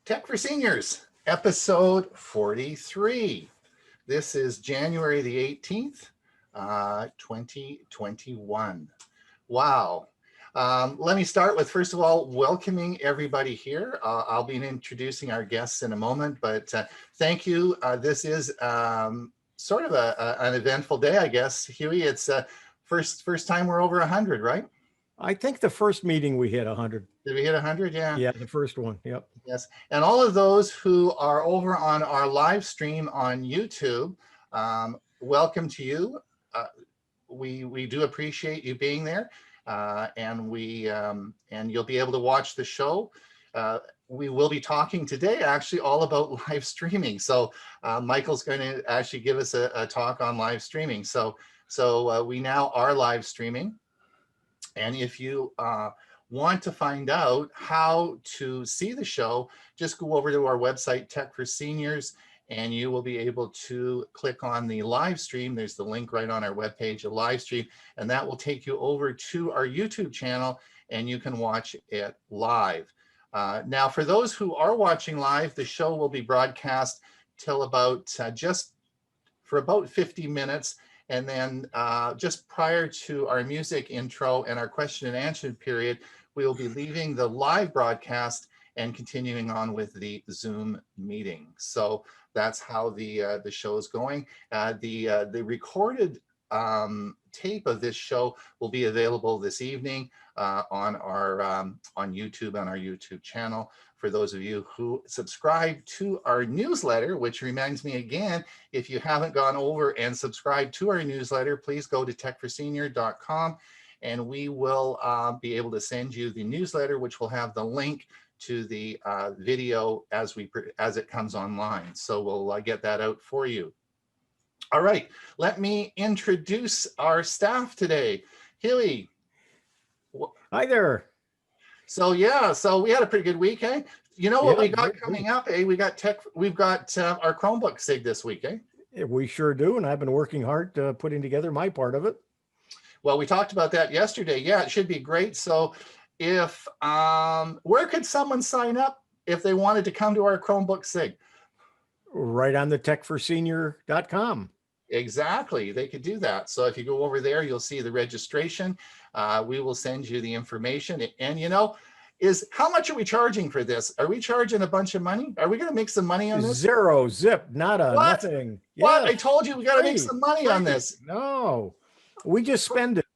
Tech for Seniors, episode 43. This is January the 18th, 2021. Wow. Let me start with, first of all, welcoming everybody here. I'll be introducing our guests in a moment, but thank you. This is sort of an eventful day, I guess. Hewie, it's first time we're over 100, right? I think the first meeting we hit 100. Did we hit 100? Yeah. Yeah, the first one. Yep. Yes. And all of those who are over on our live stream on YouTube, welcome to you. We do appreciate you being there, and you'll be able to watch the show. We will be talking today actually all about live streaming. So Michael's going to actually give us a talk on live streaming. So we now are live streaming. And if you want to find out how to see the show, just go over to our website, Tech for Seniors, and you will be able to click on the live stream. There's the link right on our webpage, a live stream, and that will take you over to our YouTube channel, and you can watch it live. Now, for those who are watching live, the show will be broadcast till about for about 50 minutes. And then just prior to our music intro and our question and answer period, we will be leaving the live broadcast and continuing on with the Zoom meeting. So that's how the show is going. The recorded tape of this show will be available this evening on YouTube, on our YouTube channel. For those of you who subscribe to our newsletter, which reminds me again, if you haven't gone over and subscribed to our newsletter, please go to techforsenior.com and we will be able to send you the newsletter, which will have the link to the video as it comes online. So we'll get that out for you. All right, let me introduce our staff today. Hewie. Hi there. So yeah, so we had a pretty good week, eh? You know what we got coming up, eh? We've got our Chromebook SIG this week, eh? We sure do, and I've been working hard putting together my part of it. Well, we talked about that yesterday. Yeah, it should be great. So if where could someone sign up if they wanted to come to our Chromebook SIG? Right on the techforsenior.com. Exactly, they could do that. So if you go over there, you'll see the registration. We will send you the information. And you know, how much are we charging for this? Are we charging a bunch of money? Are we going to make some money on this? Zero, zip, nada, what? nothing. What? Yes. I told you we got to make some money on this. No, we just spend it.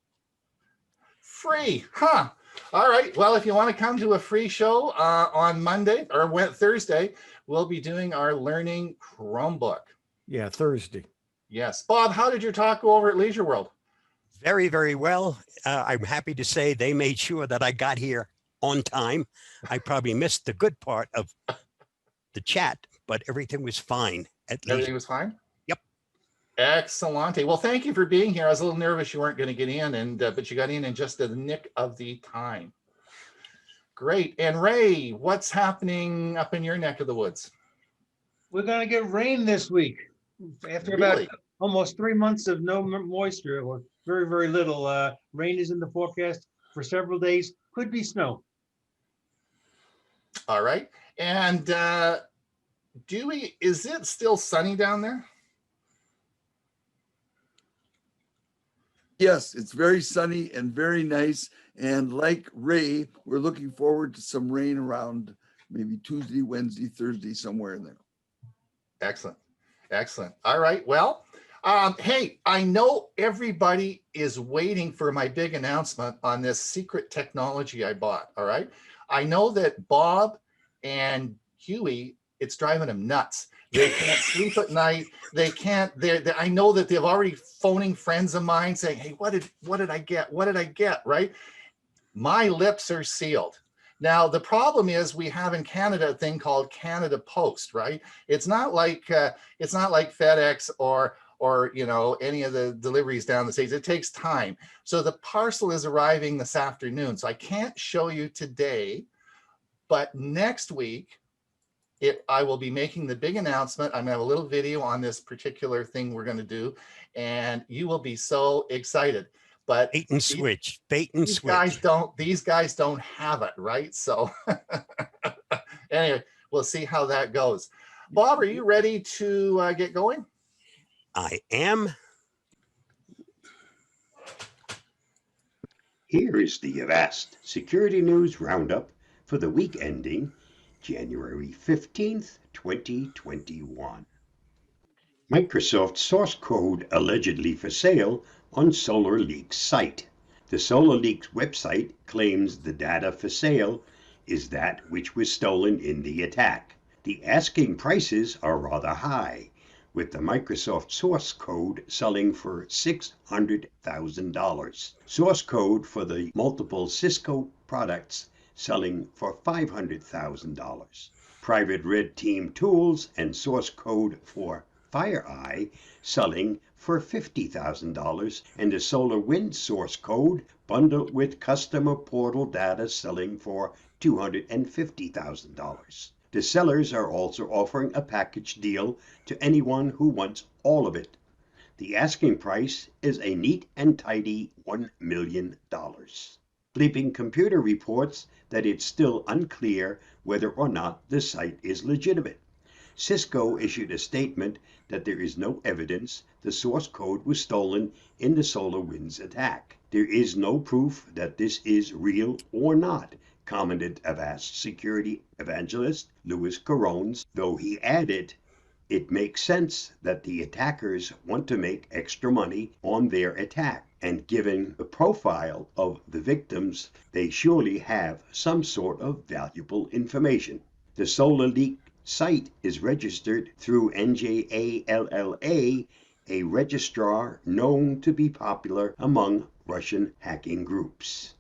Free, huh? All right. Well, if you want to come to a free show on Monday or Thursday, we'll be doing our Learning Chromebook. Yeah, Thursday. Yes. Bob, how did your talk go over at Leisure World? Very, very well. I'm happy to say they made sure that I got here on time. I probably missed the good part of the chat, but everything was fine. Everything was fine? Yep. Excellent. Well, thank you for being here. I was a little nervous you weren't going to get in, but you got in just the nick of the time. Great. And Ray, what's happening up in your neck of the woods? We're going to get rain this week. After about almost 3 months of no moisture or very, very little, rain is in the forecast for several days. Could be snow. All right. And is it still sunny down there? Yes, it's very sunny and very nice. And like Ray, we're looking forward to some rain around maybe Tuesday, Wednesday, Thursday, somewhere in there. Excellent. Excellent. All right. Well, hey, I know everybody is waiting for my big announcement on this secret technology I bought. All right. I know that Bob and Hewie, it's driving them nuts. They can't sleep at night. They can't. I know that they've already phoning friends of mine saying, "Hey, what did I get? What did I get?" Right? My lips are sealed. Now, the problem is we have in Canada a thing called Canada Post, right? It's not like FedEx or you know, any of the deliveries down the States. It takes time. So the parcel is arriving this afternoon. So I can't show you today, but next week, I will be making the big announcement. I'm gonna have a little video on this particular thing we're gonna do, and you will be so excited. But bait and switch. These guys don't have it, right? So anyway, we'll see how that goes. Bob, are you ready to get going? I am. Here is the Avast Security News Roundup for the week ending January 15th, 2021. Microsoft source code allegedly for sale on SolarLeaks site. The SolarLeaks website claims the data for sale is that which was stolen in the attack. The asking prices are rather high, with the Microsoft source code selling for $600,000. Source code for the multiple Cisco products selling for $500,000. Private Red Team tools and source code for FireEye selling for $50,000, and the SolarWinds source code bundled with customer portal data selling for $250,000. The sellers are also offering a package deal to anyone who wants all of it. The asking price is a neat and tidy $1 million. Bleeping Computer reports that it's still unclear whether or not the site is legitimate. Cisco issued a statement that there is no evidence the source code was stolen in the SolarWinds attack. There is no proof that this is real or not, commented Avast security evangelist Louis Carones, though he added, it makes sense that the attackers want to make extra money on their attack, and given the profile of the victims, they surely have some sort of valuable information. The SolarLeak site is registered through NJALLA, a registrar known to be popular among Russian hacking groups.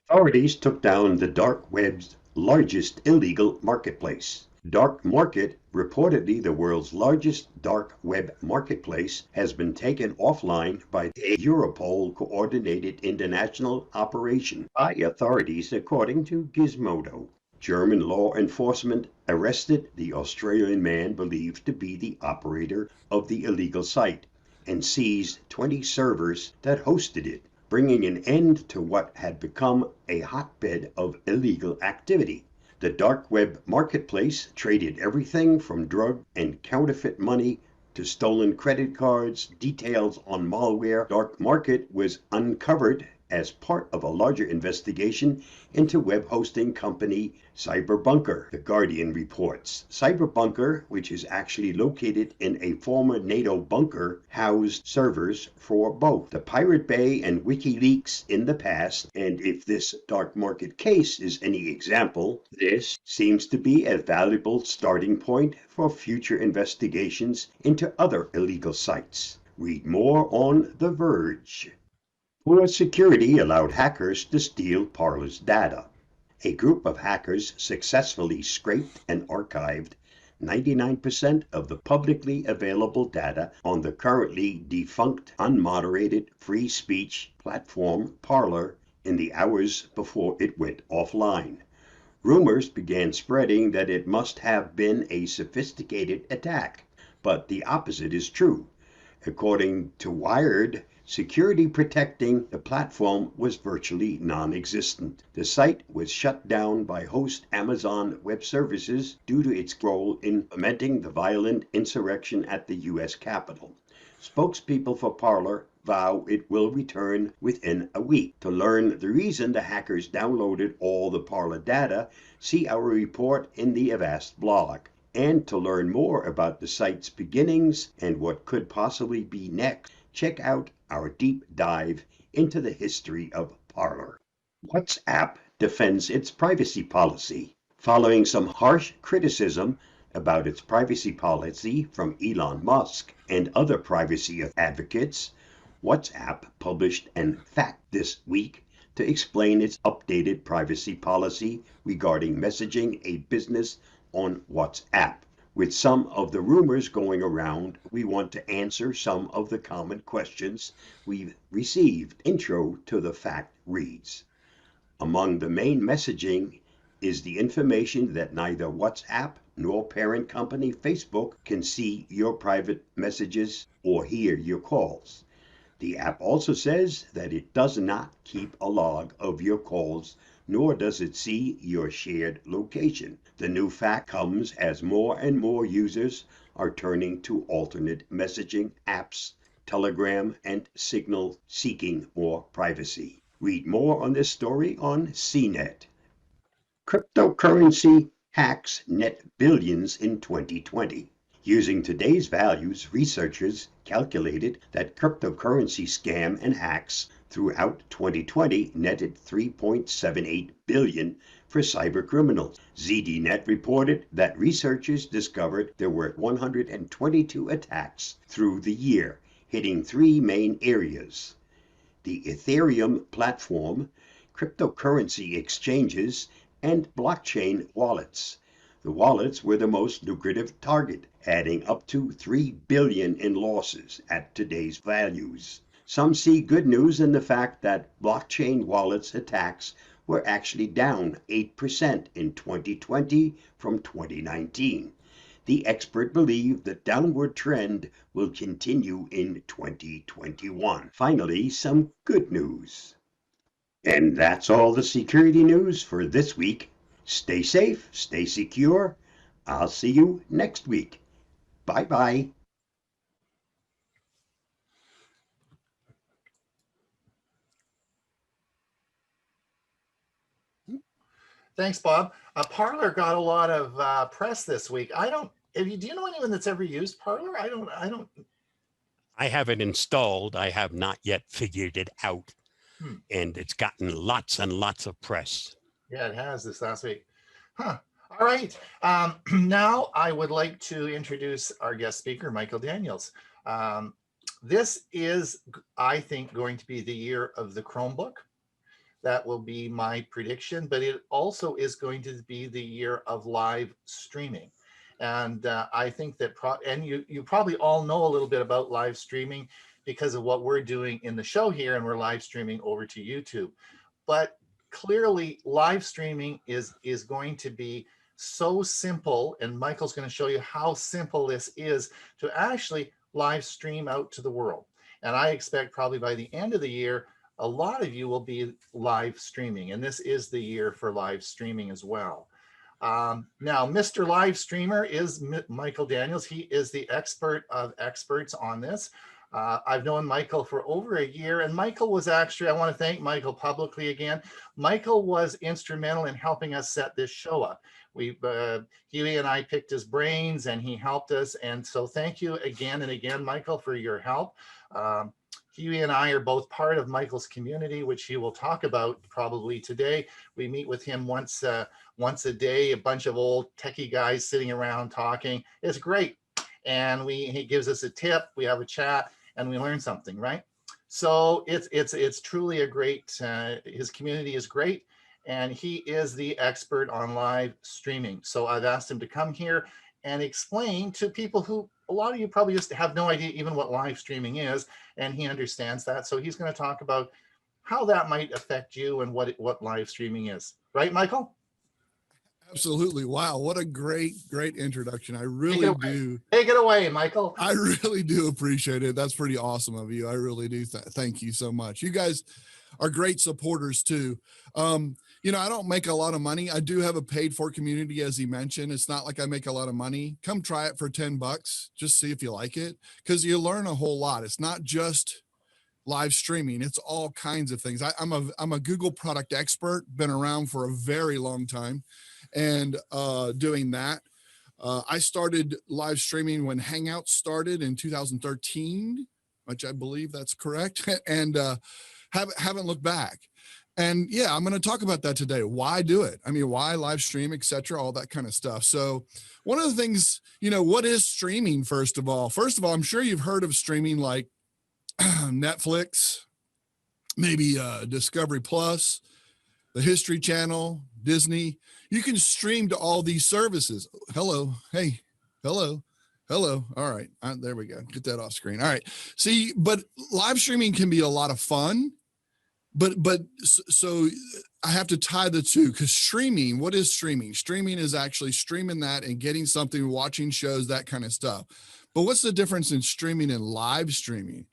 Authorities took down the dark web's largest illegal marketplace. Dark Market, reportedly the world's largest dark web marketplace, has been taken offline by a Europol-coordinated international operation by authorities, according to Gizmodo. German law enforcement arrested the Australian man believed to be the operator of the illegal site and seized 20 servers that hosted it, bringing an end to what had become a hotbed of illegal activity. The dark web marketplace traded everything from drug and counterfeit money to stolen credit cards. Details on malware. Dark Market was uncovered as part of a larger investigation into web hosting company Cyberbunker, The Guardian reports. Cyberbunker, which is actually located in a former NATO bunker, housed servers for both the Pirate Bay and WikiLeaks in the past, and if this dark market case is any example, this seems to be a valuable starting point for future investigations into other illegal sites. Read more on The Verge. Poor security allowed hackers to steal Parler's data. A group of hackers successfully scraped and archived 99% of the publicly available data on the currently defunct, unmoderated free speech platform Parler in the hours before it went offline. Rumors began spreading that it must have been a sophisticated attack, but the opposite is true. According to Wired, security protecting the platform was virtually non-existent. The site was shut down by host Amazon Web Services due to its role in fomenting the violent insurrection at the U.S. Capitol. Spokespeople for Parler vow it will return within a week. To learn the reason the hackers downloaded all the Parler data, see our report in the Avast blog. And to learn more about the site's beginnings and what could possibly be next, check out our deep dive into the history of Parler. WhatsApp defends its privacy policy. Following some harsh criticism about its privacy policy from Elon Musk and other privacy advocates, WhatsApp published an fact this week to explain its updated privacy policy regarding messaging a business on WhatsApp. With some of the rumors going around, we want to answer some of the common questions we've received. Intro to the fact reads, among the main messaging is the information that neither WhatsApp nor parent company Facebook can see your private messages or hear your calls. The app also says that it does not keep a log of your calls nor does it see your shared location. The new fact comes as more and more users are turning to alternate messaging apps, Telegram, and Signal, seeking more privacy. Read more on this story on CNET. Cryptocurrency hacks net billions in 2020. Using today's values, researchers calculated that cryptocurrency scam and hacks throughout 2020 netted 3.78 billion for cybercriminals. ZDNet reported that researchers discovered there were 122 attacks through the year, hitting three main areas: the Ethereum platform, cryptocurrency exchanges, and blockchain wallets. The wallets were the most lucrative target, adding up to 3 billion in losses at today's values. Some see good news in the fact that blockchain wallets attacks were actually down 8% in 2020 from 2019. The expert believed the downward trend will continue in 2021. Finally, some good news. And that's all the security news for this week. Stay safe, stay secure. I'll see you next week. Bye-bye. Thanks, Bob. Parlor got a lot of press this week. Do you know anyone that's ever used Parlor? I don't. I have it installed. I have not yet figured it out. And it's gotten lots and lots of press. Yeah, it has this last week. Huh. All right. Now I would like to introduce our guest speaker, Michael Daniels. This is, I think, going to be the year of the Chromebook. That will be my prediction, but it also is going to be the year of live streaming. And I think that, you probably all know a little bit about live streaming because of what we're doing in the show here, and we're live streaming over to YouTube. But clearly live streaming is going to be so simple, and Michael's going to show you how simple this is to actually live stream out to the world. And I expect probably by the end of the year, a lot of you will be live streaming, and this is the year for live streaming as well. Now, Mr. Live Streamer is Michael Daniels. He is the expert of experts on this. I've known Michael for over a year, and Michael was actually, I want to thank Michael publicly again. Michael was instrumental in helping us set this show up. Hewie and I picked his brains, and he helped us. And so thank you again and again, Michael, for your help. Hewie and I are both part of Michael's community, which he will talk about probably today. We meet with him once a day, a bunch of old techie guys sitting around talking. It's great. And he gives us a tip, we have a chat, and we learn something, right? So it's truly a great, his community is great, and he is the expert on live streaming. So I've asked him to come here and explain to people who, a lot of you probably just have no idea even what live streaming is, and he understands that. So he's going to talk about how that might affect you and what live streaming is. Right, Michael? Absolutely. Wow. What a great introduction. I really do. Take it away, Michael. I really do appreciate it. That's pretty awesome of you. I really do. Thank you so much. You guys are great supporters too. I don't make a lot of money. I do have a paid for community, as he mentioned. It's not like I make a lot of money. Come try it for $10. Just see if you like it, because you learn a whole lot. It's not just live streaming. It's all kinds of things. I'm a Google product expert, been around for a very long time, and doing that. I started live streaming when Hangouts started in 2013, which I believe that's correct, and haven't looked back. And yeah, I'm going to talk about that today. Why do it? I mean, why live stream, etc., all that kind of stuff. So one of the things, what is streaming, first of all? First of all, I'm sure you've heard of streaming like Netflix, maybe Discovery Plus, the History Channel, Disney. You can stream to all these services. Hello. Hey, hello. Hello. All right. There we go. Get that off screen. All right. See, but live streaming can be a lot of fun. But so I have to tie the two, because streaming, what is streaming? Streaming is actually streaming that and getting something, watching shows, that kind of stuff. But what's the difference in streaming and live streaming?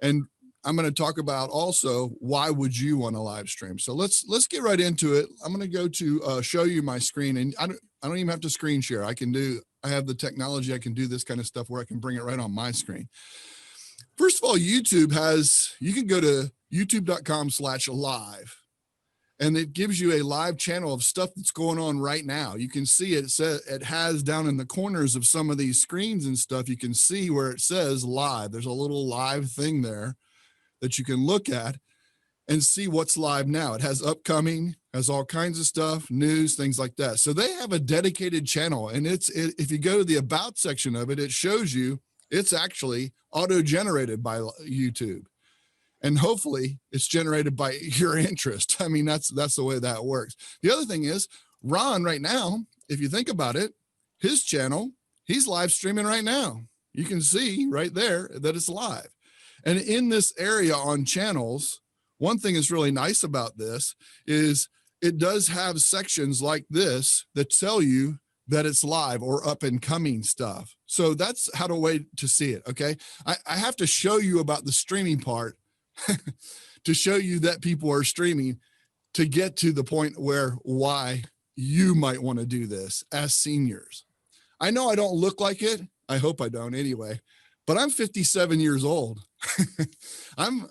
And I'm going to talk about also, why would you want to live stream? So let's get right into it. I'm going to go to show you my screen, and I don't even have to screen share. I have the technology. I can do this kind of stuff where I can bring it right on my screen. First of all, you can go to youtube.com/live, and it gives you a live channel of stuff that's going on right now. You can see it has down in the corners of some of these screens and stuff, you can see where it says live. There's a little live thing there that you can look at and see what's live now. It has upcoming, has all kinds of stuff, news, things like that. So they have a dedicated channel, and if you go to the about section of it, it shows you it's actually auto-generated by YouTube. And hopefully it's generated by your interest. I mean, that's the way that works. The other thing is, Ron right now, if you think about it, his channel, he's live streaming right now. You can see right there that it's live. And in this area on channels, one thing that's really nice about this is it does have sections like this that tell you that it's live or up and coming stuff. So that's how to way to see it. Okay. I have to show you about the streaming part to show you that people are streaming, to get to the point why you might want to do this as seniors. I know I don't look like it. I hope I don't anyway, but I'm 57 years old. I'm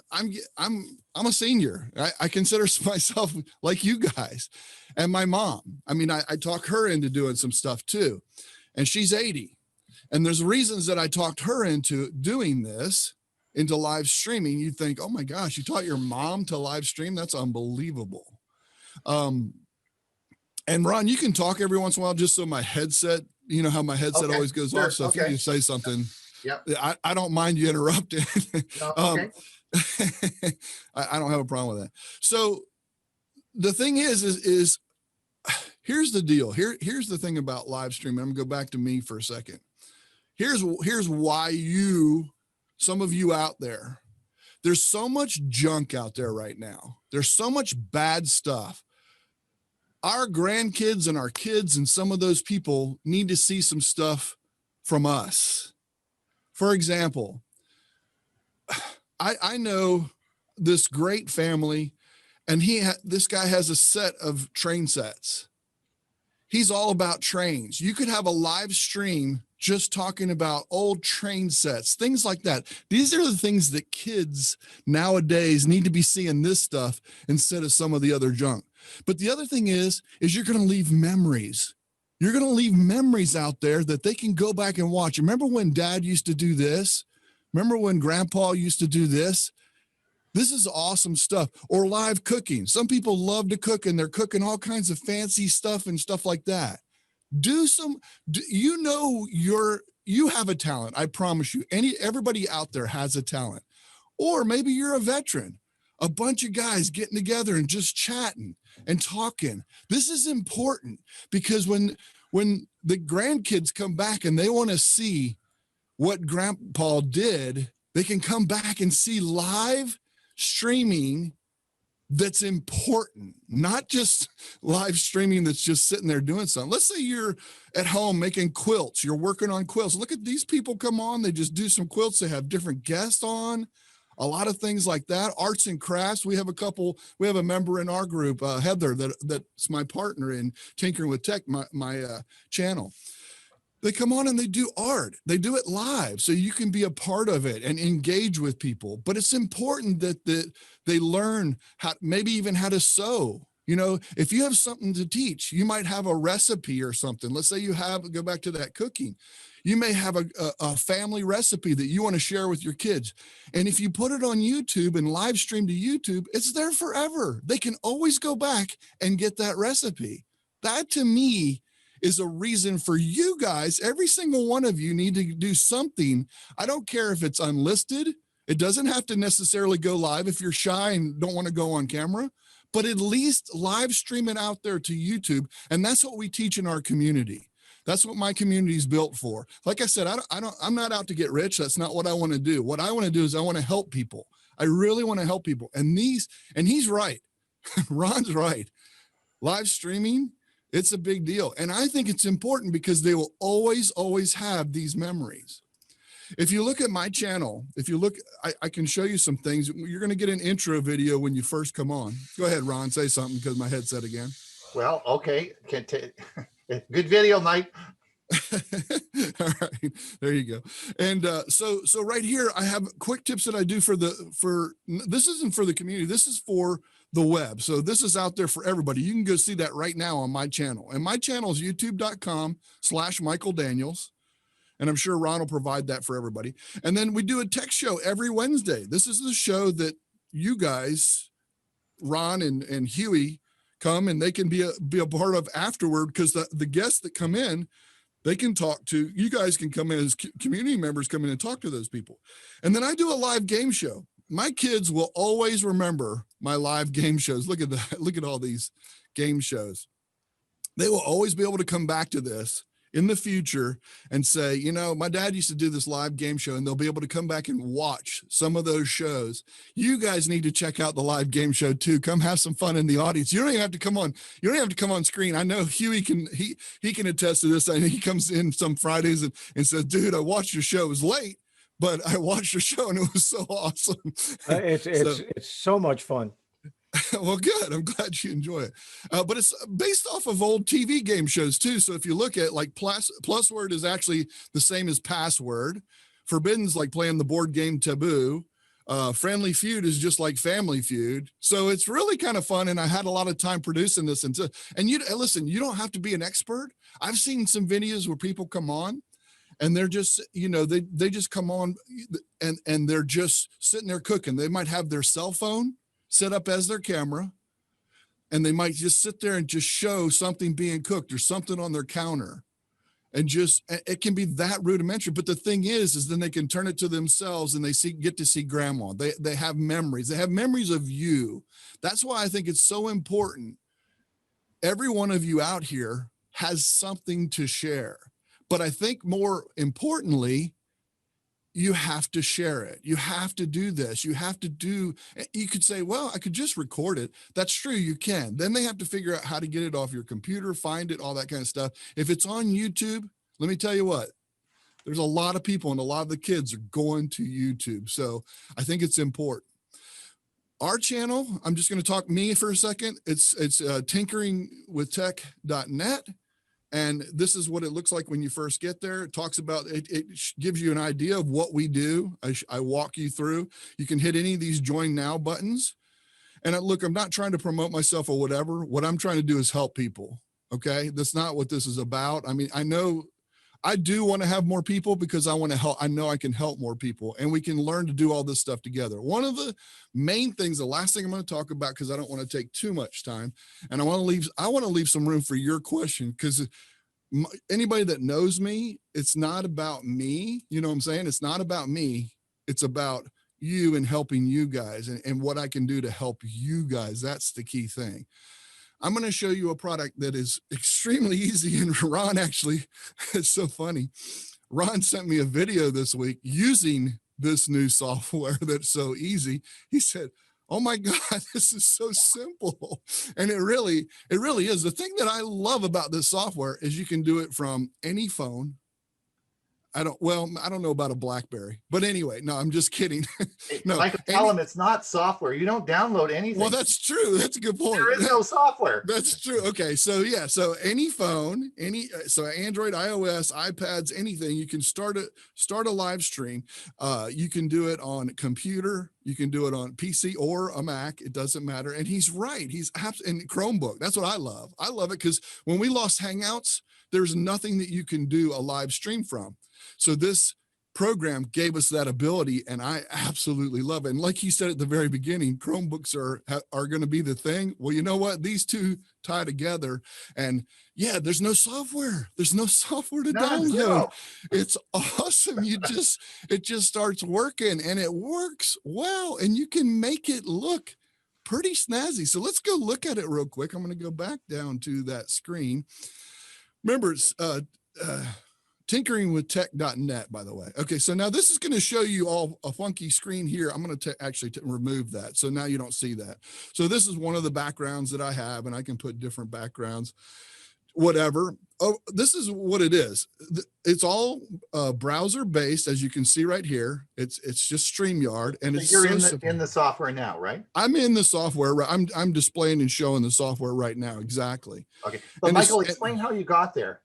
a senior. I consider myself like you guys. And my mom, I mean, I talk her into doing some stuff too. And she's 80. And there's reasons that I talked her into doing this, into live streaming. You think, oh my gosh, you taught your mom to live stream? That's unbelievable. And Ron, you can talk every once in a while, just so my headset, you know how my headset always goes off. So if you say something, I don't mind you interrupting. Okay. I don't have a problem with that. So the thing is here's the deal. Here's the thing about live streaming. I'm gonna go back to me for a second. Here's why some of you out there's so much junk out there right now. There's so much bad stuff. Our grandkids and our kids and some of those people need to see some stuff from us. For example, I know this great family, and this guy has a set of train sets. He's all about trains. You could have a live stream just talking about old train sets, things like that. These are the things that kids nowadays need to be seeing, this stuff instead of some of the other junk. But the other thing is you're going to leave memories. You're going to leave memories out there that they can go back and watch. Remember when Dad used to do this? Remember when Grandpa used to do this? This is awesome stuff. Or live cooking. Some people love to cook, and they're cooking all kinds of fancy stuff and stuff like that. You have a talent. I promise you, everybody out there has a talent. Or maybe you're a veteran, a bunch of guys getting together and just chatting and talking. This is important, because when the grandkids come back and they want to see what Grandpa did, they can come back and see live streaming that's important, not just live streaming that's just sitting there doing something. Let's say you're at home making quilts, you're working on quilts. Look at these people come on, they just do some quilts, they have different guests on, a lot of things like that. Arts and crafts, we have a member in our group, Heather, that's my partner in Tinkering with Tech, my channel. They come on and they do art. They do it live, so you can be a part of it and engage with people. But it's important that they learn maybe even how to sew. You know, if you have something to teach, you might have a recipe or something. Let's say go back to that cooking. You may have a family recipe that you want to share with your kids. And if you put it on YouTube and live stream to YouTube, it's there forever. They can always go back and get that recipe. That, to me, is a reason for you guys. Every single one of you need to do something. I don't care if it's unlisted. It doesn't have to necessarily go live if you're shy and don't want to go on camera, but at least live stream it out there to YouTube. And that's what we teach in our community. That's what my community is built for. Like I said, I'm not out to get rich. That's not what I want to do. What I want to do is I want to help people. I really want to help people. And he's right. Ron's right. Live streaming, it's a big deal. And I think it's important because they will always, always have these memories. if you look at my channel, if you look, I can show you some things. You're going to get an intro video when you first come on. Go ahead, Ron, say something because my headset again. Well, okay. Good video, Mike. All right, there you go. And so right here, I have quick tips that I do for this isn't for the community. This is for the web. So this is out there for everybody. You can go see that right now on my channel. And my channel is youtube.com/Michael Daniels. And I'm sure Ron will provide that for everybody. And then we do a tech show every Wednesday. This is the show that you guys, Ron and Hewie, come and they can be a part of afterward, because the guests that come in, they can talk to, you guys can come in as community members, come in and talk to those people. And then I do a live game show. My kids will always remember my live game shows. Look at that. Look at all these game shows. They will always be able to come back to this in the future and say, you know, my dad used to do this live game show, and they'll be able to come back and watch some of those shows. You guys need to check out the live game show too. Come have some fun in the audience. You don't even have to come on. You don't have to come on screen. I know Hewie he can attest to this. I know he comes in some Fridays and says, dude, I watched your show. It was late, but I watched your show and it was so awesome. It's so much fun. Well, good. I'm glad you enjoy it. But it's based off of old TV game shows too. So if you look at like plus word is actually the same as password. Forbidden's like playing the board game Taboo. Friendly Feud is just like Family Feud. So it's really kind of fun. And I had a lot of time producing this. And listen, you don't have to be an expert. I've seen some videos where people come on and they're just, you know, they just come on and they're just sitting there cooking. They might have their cell phone set up as their camera, and they might just sit there and just show something being cooked or something on their counter. And just, it can be that rudimentary. But the thing is then they can turn it to themselves and they get to see grandma. They have memories. They have memories of you. That's why I think it's so important. Every one of you out here has something to share. But I think more importantly, you have to share it. You have to do this. You could say, well, I could just record it. That's true. You can. Then they have to figure out how to get it off your computer, find it, all that kind of stuff. If it's on YouTube, let me tell you what, there's a lot of people and a lot of the kids are going to YouTube. So I think it's important. Our channel, I'm just going to talk me for a second. It's tinkeringwithtech.net. And this is what it looks like when you first get there. It talks about, it gives you an idea of what we do. I walk you through. You can hit any of these join now buttons. And look, I'm not trying to promote myself or whatever. What I'm trying to do is help people. Okay. That's not what this is about. I mean, I know I do want to have more people because I want to help. I know I can help more people and we can learn to do all this stuff together. One of the main things, the last thing I'm going to talk about, because I don't want to take too much time and I want to leave some room for your question, because anybody that knows me, it's not about me. You know what I'm saying? It's not about me. It's about you and helping you guys and what I can do to help you guys. That's the key thing. I'm going to show you a product that is extremely easy. And Ron actually, it's so funny. Ron sent me a video this week using this new software that's so easy. He said, oh my God, this is so simple. And it really is. The thing that I love about this software is you can do it from any phone. I don't know about a BlackBerry, but anyway, no, I'm just kidding. No, Michael, tell them it's not software. You don't download anything. Well, that's true. That's a good point. There is no software. That's true. Okay. So yeah. So any phone, so Android, iOS, iPads, anything, you can start a live stream. You can do it on computer. You can do it on PC or a Mac. It doesn't matter. And he's right. And Chromebook. That's what I love. I love it because when we lost Hangouts, there's nothing that you can do a live stream from. So this program gave us that ability, and I absolutely love it. And like he said at the very beginning, Chromebooks are going to be the thing. Well, you know what? These two tie together, and yeah, there's no software. There's no software to download. Zero. It's awesome. It just starts working, and it works well, and you can make it look pretty snazzy. So let's go look at it real quick. I'm going to go back down to that screen. Remember, it's tinkeringwithtech.net, by the way. Okay, so now this is going to show you all a funky screen here. I'm going to actually remove that. So now you don't see that. So this is one of the backgrounds that I have, and I can put different backgrounds. whatever. Oh, this is what it is. It's all browser based, as you can see right here. It's just StreamYard, and So it's you're so in simple. the software now, right? I'm in the software. I'm displaying and showing the software right now. Exactly. Okay. But And Michael, explain how you got there.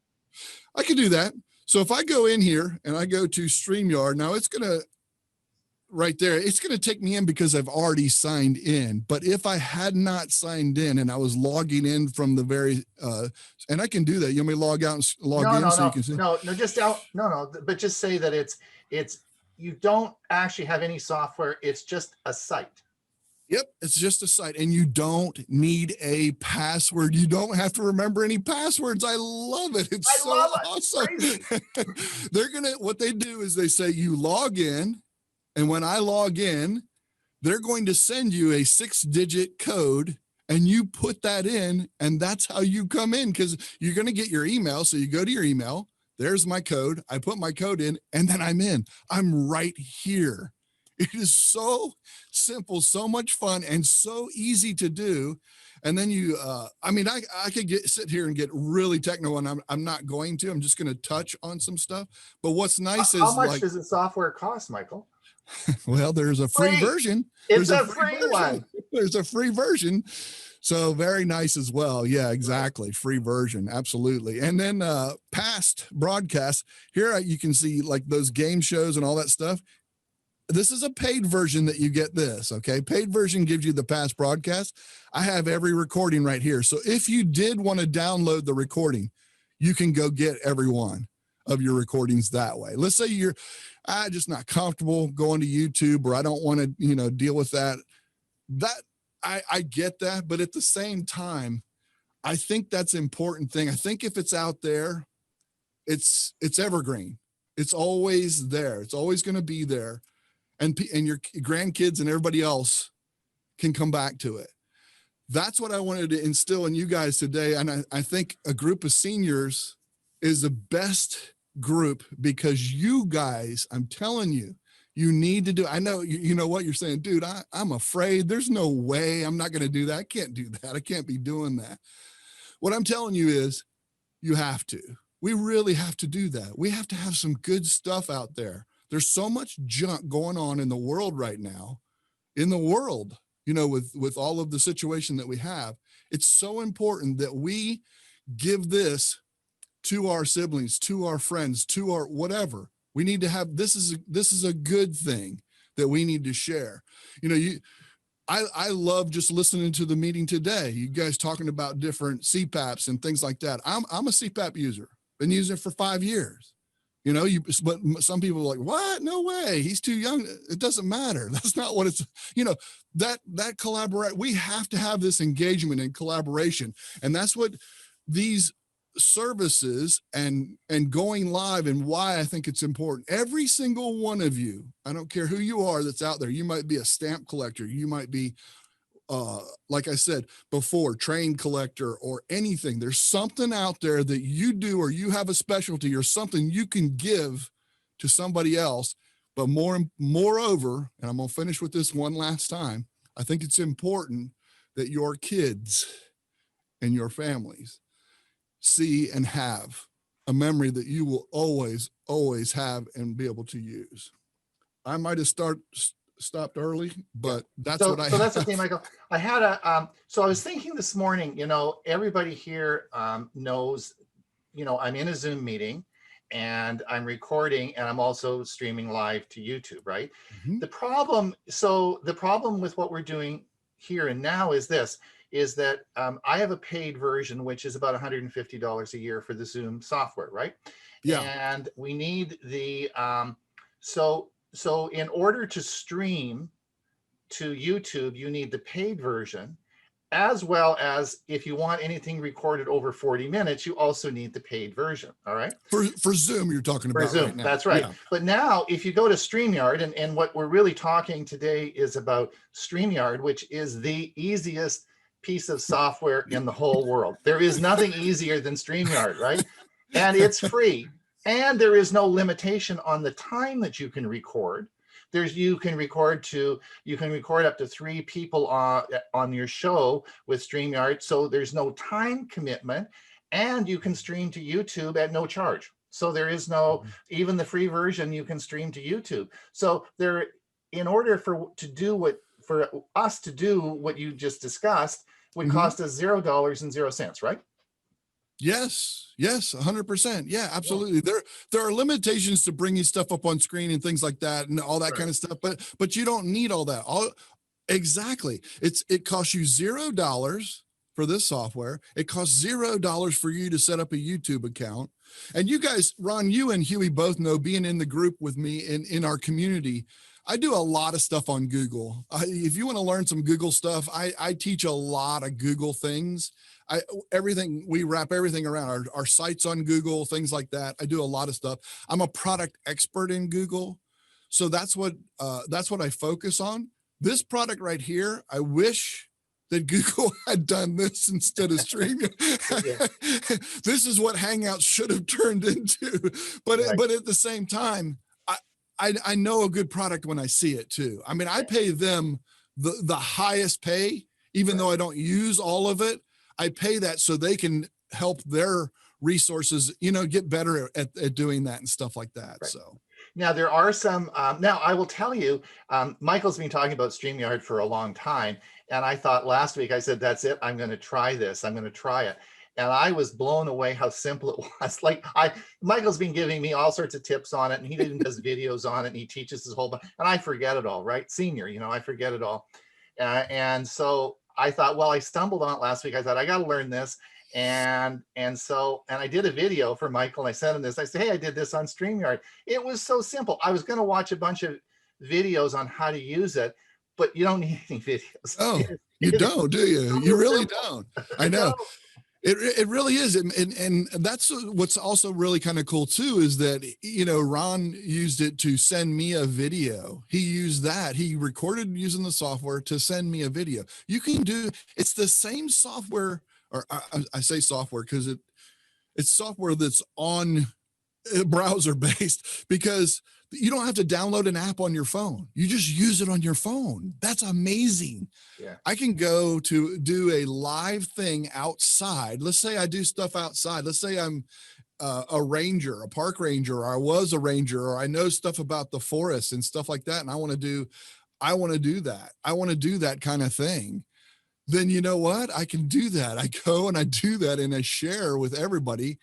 I can do that. So if I go in here and I go to StreamYard, now it's going to, right there, it's going to take me in because I've already signed in. But if I had not signed in and I was logging in from the very, and I can do that. You want me to log out and log in so you can see? No, just out. No, but just say that it's, you don't actually have any software. It's just a site. Yep, it's just a site, and you don't need a password. You don't have to remember any passwords. I love it. It's so awesome. They're what they do is they say you log in, and when I log in, they're going to send you a 6-digit code, and you put that in, and that's how you come in, because you're going to get your email. So you go to your email, there's my code. I put my code in, and then I'm in. I'm right here. It is so simple, so much fun, and so easy to do. And then you, I mean, I could sit here and get really technical, and I'm not going to. I'm just going to touch on some stuff. But what's nice is, how much like, does the software cost, Michael? well, there's a free version. It's a free one. There's a free version. So very nice as well. Yeah, exactly. Free version. Absolutely. And then past broadcasts, here you can see like those game shows and all that stuff. This is a paid version that you get this, okay? Paid version gives you the past broadcast. I have every recording right here. So if you did want to download the recording, you can go get every one of your recordings that way. Let's say you're just not comfortable going to YouTube, or I don't want to, deal with that. I get that, but at the same time, I think that's an important thing. I think if it's out there, it's evergreen. It's always there. It's always going to be there. And your grandkids and everybody else can come back to it. That's what I wanted to instill in you guys today. And I think a group of seniors is the best group, because you guys, I'm telling you, you need to do. I know, you know what you're saying, dude, I'm afraid. There's no way I'm not going to do that. I can't do that. I can't be doing that. What I'm telling you is you have to. We really have to do that. We have to have some good stuff out there. There's so much junk going on in the world right now, with all of the situation that we have. It's so important that we give this to our siblings, to our friends, to our whatever. We need to have, this is a good thing that we need to share. I love just listening to the meeting today. You guys talking about different CPAPs and things like that. I'm a CPAP user, been using it for 5 years. But some people are like, what? No way. He's too young. It doesn't matter. That's not what it's, that collaborate. We have to have this engagement and collaboration. And that's what these services and going live, and why I think it's important. Every single one of you, I don't care who you are that's out there. You might be a stamp collector. You might be, like I said before, train collector or anything. There's something out there that you do, or you have a specialty or something you can give to somebody else. But moreover, and I'm going to finish with this one last time, I think it's important that your kids and your families see and have a memory that you will always, always have and be able to use. I might have stopped early, but that's what I. So that's okay, Michael. I had so I was thinking this morning, everybody here knows, I'm in a Zoom meeting and I'm recording, and I'm also streaming live to YouTube, right? Mm-hmm. The problem with what we're doing here and now is that I have a paid version, which is about $150 a year for the Zoom software, right? Yeah. And we need the, so in order to stream to YouTube, you need the paid version, as well as if you want anything recorded over 40 minutes, you also need the paid version. All right. For Zoom, you're talking about Zoom, right now. that's right. Yeah. But now if you go to StreamYard, and what we're really talking today is about StreamYard, which is the easiest piece of software in the whole world. There is nothing easier than StreamYard, right? And it's free. And there is no limitation on the time that you can record. You can record up to 3 people on your show with StreamYard. So there's no time commitment. and you can stream to YouTube at no charge. So there is no, even the free version, you can stream to YouTube. So there, in order for us to do what you just discussed, would cost us $0.00, right? Yes, 100%. Yeah, absolutely. There are limitations to bringing stuff up on screen and things like that and all that kind of stuff, but you don't need all that. Exactly. It costs you $0 for this software. It costs $0 for you to set up a YouTube account. And you guys, Ron, you and Hewie both know, being in the group with me in our community, I do a lot of stuff on Google. If you want to learn some Google stuff, I teach a lot of Google things. We wrap everything around our sites on Google, things like that. I do a lot of stuff. I'm a product expert in Google. So that's what I focus on. This product right here, I wish that Google had done this instead of streaming. This is what Hangouts should have turned into. But at the same time, I know a good product when I see it too. I mean, I pay them the highest pay, even though I don't use all of it. I pay that so they can help their resources, get better at doing that and stuff like that. Right. So now there are some, now I will tell you, Michael's been talking about StreamYard for a long time. And I thought last week, I said, that's it. I'm going to try this. I'm going to try it. And I was blown away how simple it was. Like Michael's been giving me all sorts of tips on it, and he even does videos on it, and he teaches his whole bunch, and I forget it all, right? Senior, I forget it all. And so I thought, well, I stumbled on it last week. I thought, I got to learn this. And I did a video for Michael, and I sent him this. I said, hey, I did this on StreamYard. It was so simple. I was going to watch a bunch of videos on how to use it, but you don't need any videos. Oh, you don't, do you? You really don't. I know. It really is. And that's what's also really kind of cool too, is that, Ron used it to send me a video. He used that. He recorded using the software to send me a video. You can it's the same software, or I say software because it's software that's on browser based, because you don't have to download an app on your phone. You just use it on your phone. That's amazing. Yeah. I can go to do a live thing outside. Let's say I do stuff outside. Let's say I'm a ranger, a park ranger, or I was a ranger, or I know stuff about the forest and stuff like that. And I want to do that. I want to do that kind of thing. Then you know what? I can do that. I go and I do that, and I share with everybody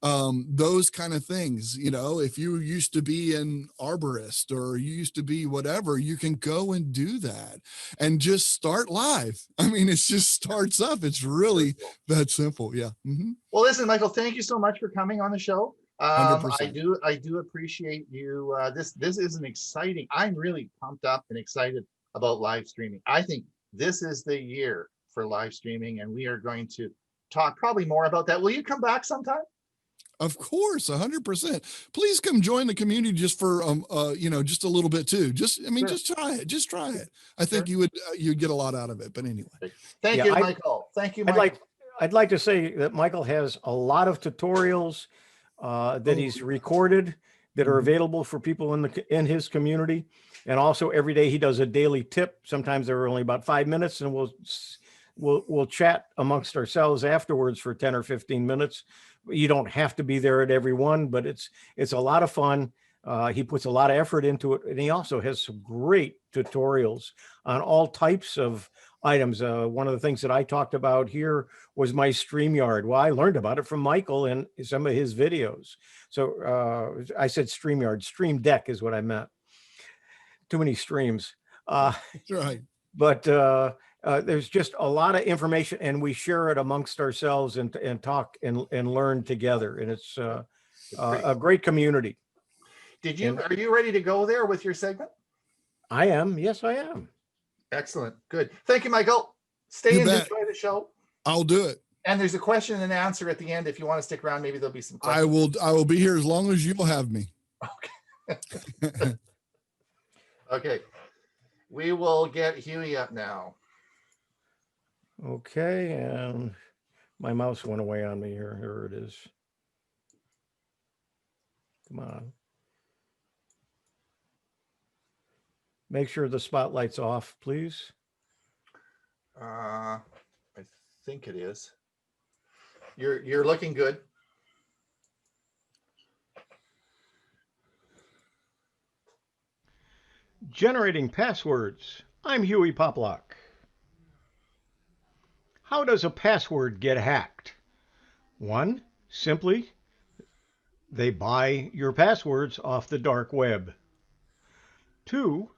those kind of things. If you used to be an arborist, or you used to be whatever, you can go and do that and just start live. I mean, it just starts up. It's really that simple. Yeah. Mm-hmm. Well, listen, Michael, thank you so much for coming on the show. 100%. I do appreciate you. This is an exciting, I'm really pumped up and excited about live streaming. I think this is the year for live streaming, and we are going to talk probably more about that. Will you come back sometime? Of course, 100%. Please come join the community just for just a little bit too. Just try it. Just try it. I think you'd get a lot out of it. But anyway. Thank you, Michael. Thank you, Michael. I'd like to say that Michael has a lot of tutorials that he's recorded that are available for people in his community. And also every day he does a daily tip. Sometimes they're only about 5 minutes, and we'll chat amongst ourselves afterwards for 10 or 15 minutes. You don't have to be there at every one, but it's a lot of fun. He puts a lot of effort into it, and he also has some great tutorials on all types of items. One of the things that I talked about here was my StreamYard. Well, I learned about it from Michael and some of his videos. So I said StreamYard. Stream Deck is what I meant. Too many streams. That's right. But there's just a lot of information, and we share it amongst ourselves and talk and learn together. And it's a great community. Are you ready to go there with your segment? I am. Yes, I am. Excellent. Good. Thank you, Michael. Stay and enjoy the show. I'll do it. And there's a question and answer at the end. If you want to stick around, maybe there'll be some questions. I will be here as long as you'll have me. Okay. Okay. We will get Hewie up now. Okay, and my mouse went away on me here. Here it is. Come on. Make sure the spotlight's off, please. I think it is. You're looking good. Generating passwords. I'm Hewie Poplock. How does a password get hacked? 1. Simply, they buy your passwords off the dark web. 2.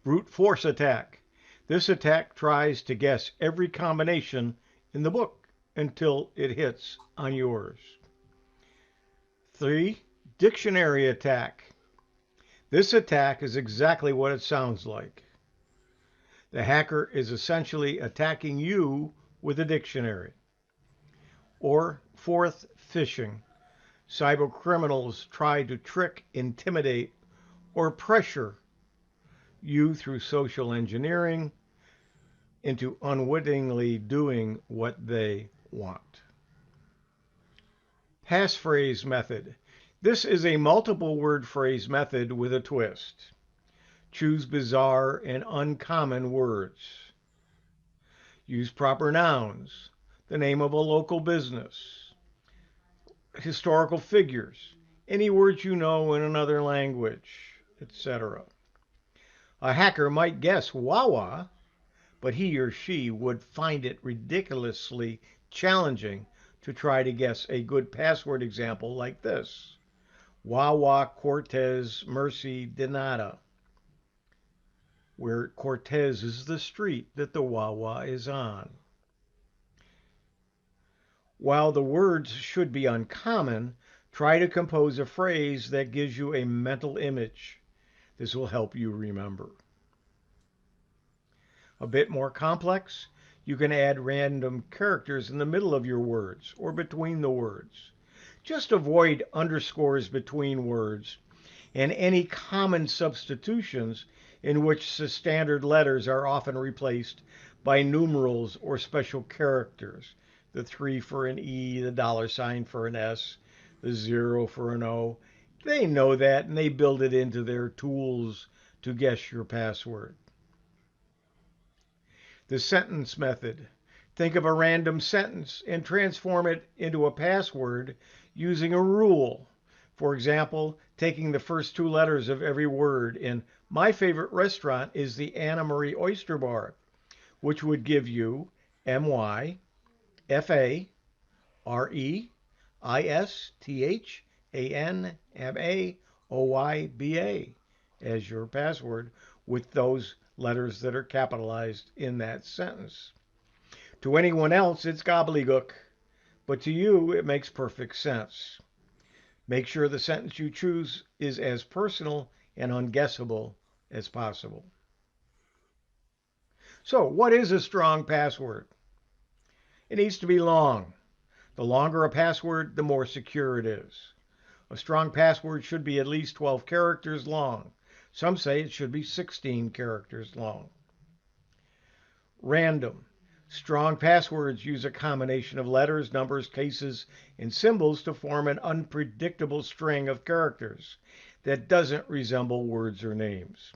Brute force attack. This attack tries to guess every combination in the book until it hits on yours. 3. Dictionary attack. This attack is exactly what it sounds like. The hacker is essentially attacking you with a dictionary. Or 4th, phishing. Cyber criminals try to trick, intimidate, or pressure you through social engineering into unwittingly doing what they want. Passphrase method. This is a multiple word phrase method with a twist. Choose bizarre and uncommon words. Use proper nouns, the name of a local business, historical figures, any words you know in another language, etc. A hacker might guess Wawa, but he or she would find it ridiculously challenging to try to guess a good password example like this: Wawa Cortez Mercy Donata, where Cortez is the street that the Wawa is on. While the words should be uncommon, try to compose a phrase that gives you a mental image. This will help you remember. A bit more complex, you can add random characters in the middle of your words or between the words. Just avoid underscores between words and any common substitutions in which the standard letters are often replaced by numerals or special characters. The 3 for an E, the $ for an S, the 0 for an O. They know that and they build it into their tools to guess your password. The sentence method. Think of a random sentence and transform it into a password using a rule. For example, taking the first 2 letters of every word in "My favorite restaurant is the Anna Marie Oyster Bar," which would give you MyFareisthanmaoyba as your password, with those letters that are capitalized in that sentence. To anyone else, it's gobbledygook, but to you, it makes perfect sense. Make sure the sentence you choose is as personal and unguessable as possible. So, what is a strong password? It needs to be long. The longer a password, the more secure it is. A strong password should be at least 12 characters long. Some say it should be 16 characters long. Random. Strong passwords use a combination of letters, numbers, cases, and symbols to form an unpredictable string of characters that doesn't resemble words or names.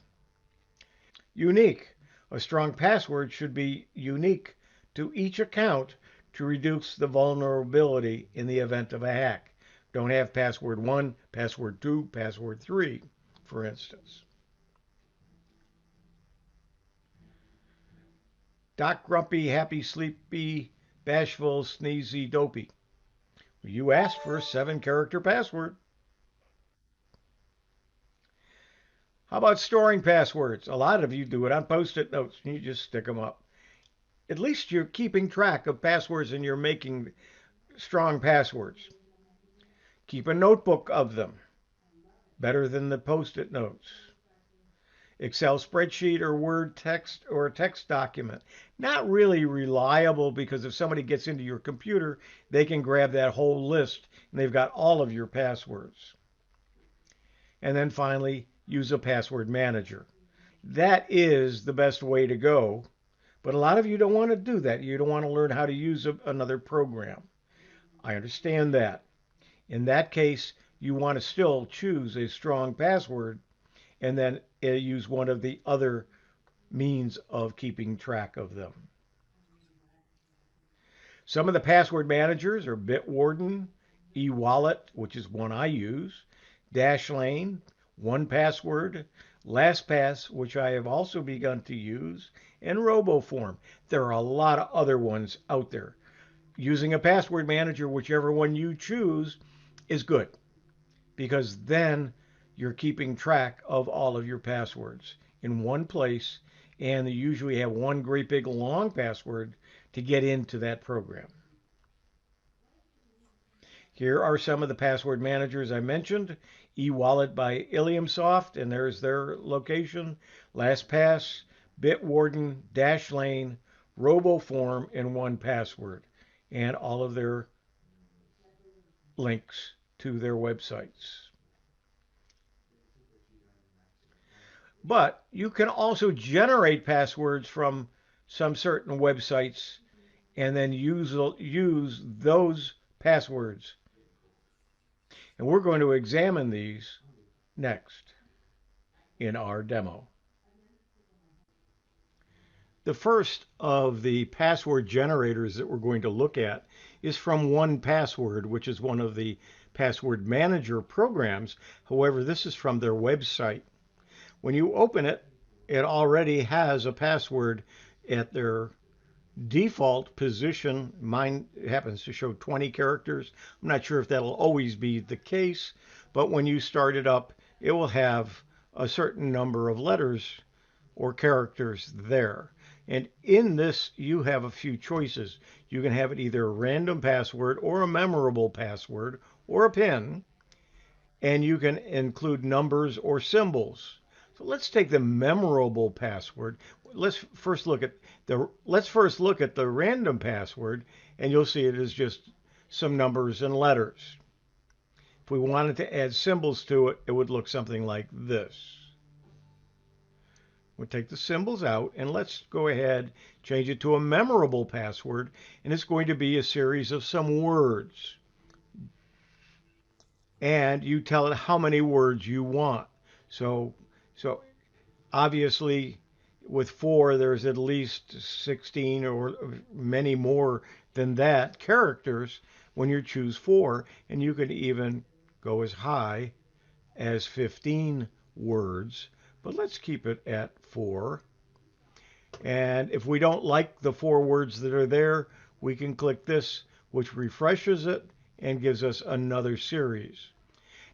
Unique. A strong password should be unique to each account to reduce the vulnerability in the event of a hack. Don't have password 1, password 2, password 3, for instance. Doc Grumpy, Happy Sleepy, Bashful, Sneezy, Dopey. You asked for a 7-character password. How about storing passwords? A lot of you do it on Post-it notes. You just stick them up. At least you're keeping track of passwords and you're making strong passwords. Keep a notebook of them. Better than the Post-it notes. Excel spreadsheet or Word text or a text document. Not really reliable, because if somebody gets into your computer, they can grab that whole list and they've got all of your passwords. And then finally, use a password manager. That is the best way to go, but a lot of you don't want to do that. You don't want to learn how to use another program. I understand that. In that case, you want to still choose a strong password and then use one of the other means of keeping track of them. Some of the password managers are Bitwarden, eWallet, which is one I use, Dashlane, 1Password, LastPass, which I have also begun to use, and RoboForm. There are a lot of other ones out there. Using a password manager, whichever one you choose, is good because then you're keeping track of all of your passwords in one place, and you usually have one great big long password to get into that program. Here are some of the password managers I mentioned. eWallet by Iliumsoft, and there's their location. LastPass, Bitwarden, Dashlane, RoboForm, and 1Password, and all of their links to their websites. But you can also generate passwords from some certain websites and then use those passwords. And we're going to examine these next in our demo. The first of the password generators that we're going to look at is from 1Password, which is one of the password manager programs. However, this is from their website. When you open it, it already has a password at their default position. Mine happens to show 20 characters. I'm not sure if that'll always be the case, but when you start it up, it will have a certain number of letters or characters there. And in this, you have a few choices. You can have it either a random password or a memorable password or a PIN, and you can include numbers or symbols. So let's take the memorable password. Let's first look at the random password, and you'll see it is just some numbers and letters. If we wanted to add symbols to it, it would look something like this. We'll take the symbols out, and let's go ahead, change it to a memorable password, and it's going to be a series of some words. And you tell it how many words you want. So obviously with 4, there's at least 16 or many more than that characters when you choose 4, and you can even go as high as 15 words, but let's keep it at 4. And if we don't like the 4 words that are there, we can click this, which refreshes it and gives us another series.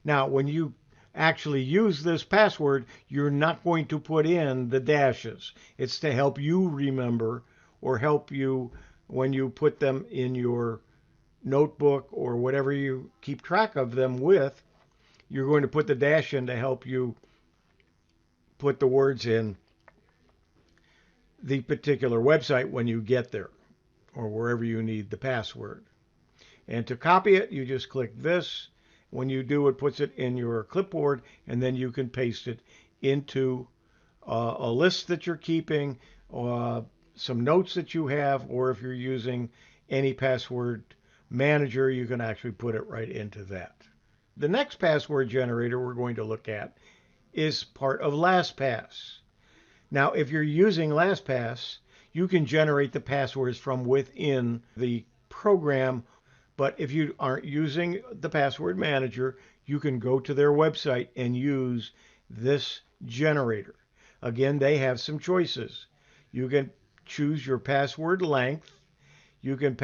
Now, when you actually use this password, you're not going to put in the dashes. It's to help you remember or help you when you put them in your notebook or whatever you keep track of them with. You're going to put the dash in to help you put the words in the particular website when you get there or wherever you need the password. And to copy it, you just click this. When you do, it puts it in your clipboard, and then you can paste it into a list that you're keeping, some notes that you have, or if you're using any password manager, you can actually put it right into that. The next password generator we're going to look at is part of LastPass. Now, if you're using LastPass, you can generate the passwords from within the program. But if you aren't using the password manager, you can go to their website and use this generator. Again, they have some choices. You can choose your password length. You can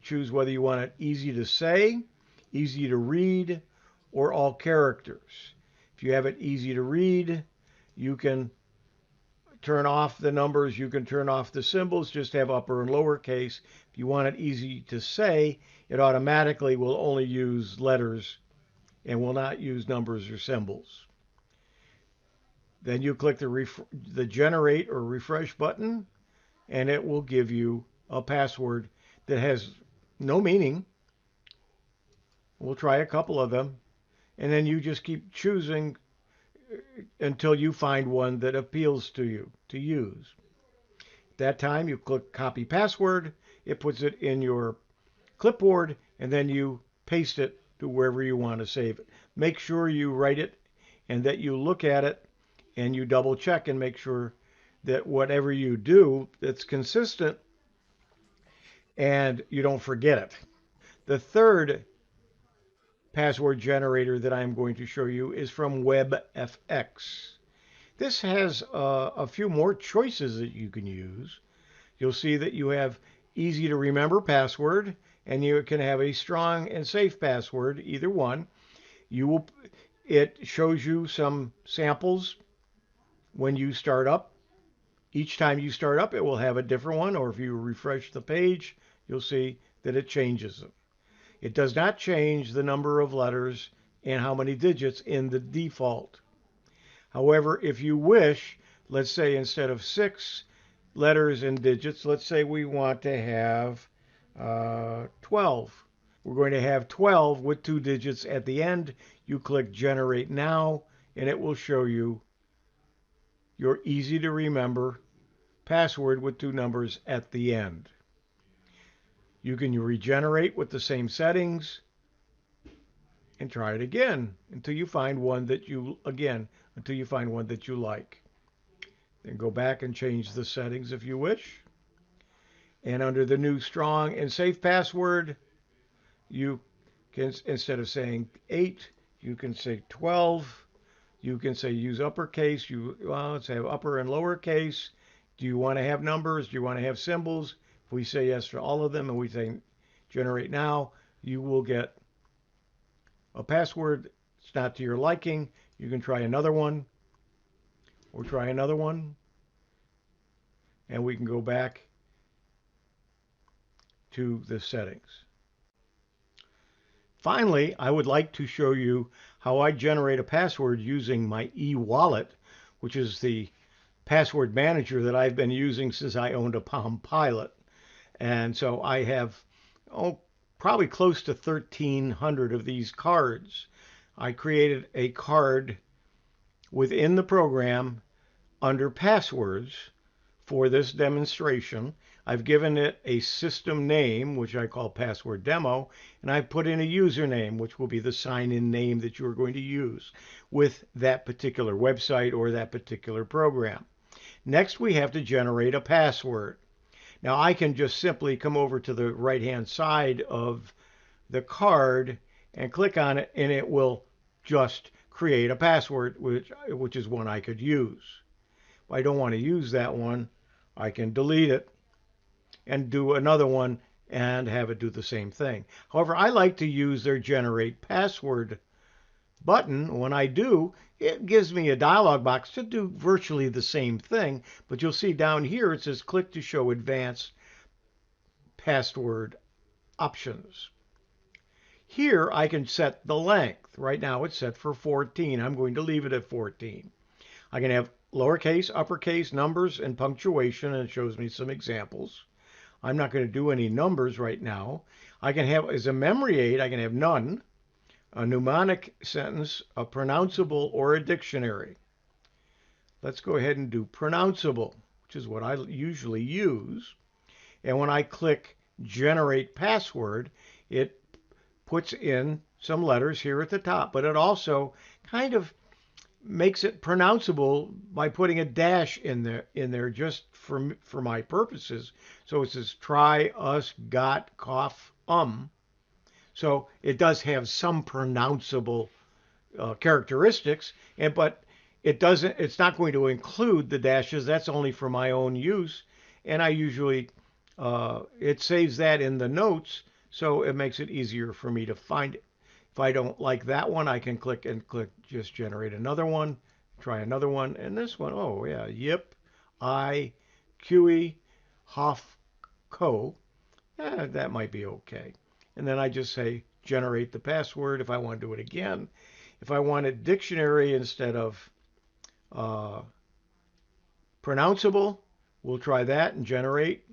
choose whether you want it easy to say, easy to read, or all characters. If you have it easy to read, you can turn off the numbers, you can turn off the symbols, just have upper and lower case. If you want it easy to say, it automatically will only use letters and will not use numbers or symbols. Then you click the generate or refresh button, and it will give you a password that has no meaning. We'll try a couple of them, and then you just keep choosing until you find one that appeals to you to use. At that time, you click copy password, it puts it in your clipboard, and then you paste it to wherever you want to save it. Make sure you write it and that you look at it and you double check and make sure that whatever you do that's consistent and you don't forget it. The third password generator that I'm going to show you is from WebFX. This has a few more choices that you can use. You'll see that you have easy to remember password, and you can have a strong and safe password, either one. It shows you some samples when you start up. Each time you start up, it will have a different one, or if you refresh the page, you'll see that it changes them. It does not change the number of letters and how many digits in the default. However, if you wish, let's say instead of 6 letters and digits, let's say we want to have 12. We're going to have 12 with 2 digits at the end. You click Generate Now, and it will show you your easy to remember password with 2 numbers at the end. You can regenerate with the same settings and try it again until you find one that you like. Then go back and change the settings if you wish. And under the new strong and safe password, you can, instead of saying 8, you can say 12. You can say use uppercase. Let's have upper and lowercase. Do you want to have numbers? Do you want to have symbols? If we say yes to all of them and we say generate now, you will get a password. It's not to your liking. You can try another one or try another one. And we can go back to the settings. Finally, I would like to show you how I generate a password using my e-wallet, which is the password manager that I've been using since I owned a Palm Pilot. And so I have, probably close to 1,300 of these cards. I created a card within the program under passwords for this demonstration. I've given it a system name, which I call password demo, and I've put in a username, which will be the sign-in name that you are going to use with that particular website or that particular program. Next, we have to generate a password. Now, I can just simply come over to the right-hand side of the card and click on it, and it will just create a password, which is one I could use. If I don't want to use that one, I can delete it and do another one and have it do the same thing. However, I like to use their generate password button. When I do, it gives me a dialog box to do virtually the same thing, but you'll see down here it says click to show advanced password options. Here I can set the length. Right now it's set for 14. I'm going to leave it at 14. I can have lowercase, uppercase, numbers, and punctuation, and it shows me some examples. I'm not going to do any numbers right now. I can have, as a memory aid, I can have none, a mnemonic sentence, a pronounceable, or a dictionary. Let's go ahead and do pronounceable, which is what I usually use. And when I click generate password, it puts in some letters here at the top, but it also kind of makes it pronounceable by putting a dash in there just for my purposes. So it says try, us, got, cough, So it does have some pronounceable characteristics, but it's not going to include the dashes. That's only for my own use. And I usually, it saves that in the notes, so it makes it easier for me to find it. If I don't like that one, I can click just generate another one, try another one. And this one, oh yeah, Yip, I, Hewie, Hoff, Co. That might be okay. And then I just say generate the password if I want to do it again. If I wanted dictionary instead of pronounceable, we'll try that and generate.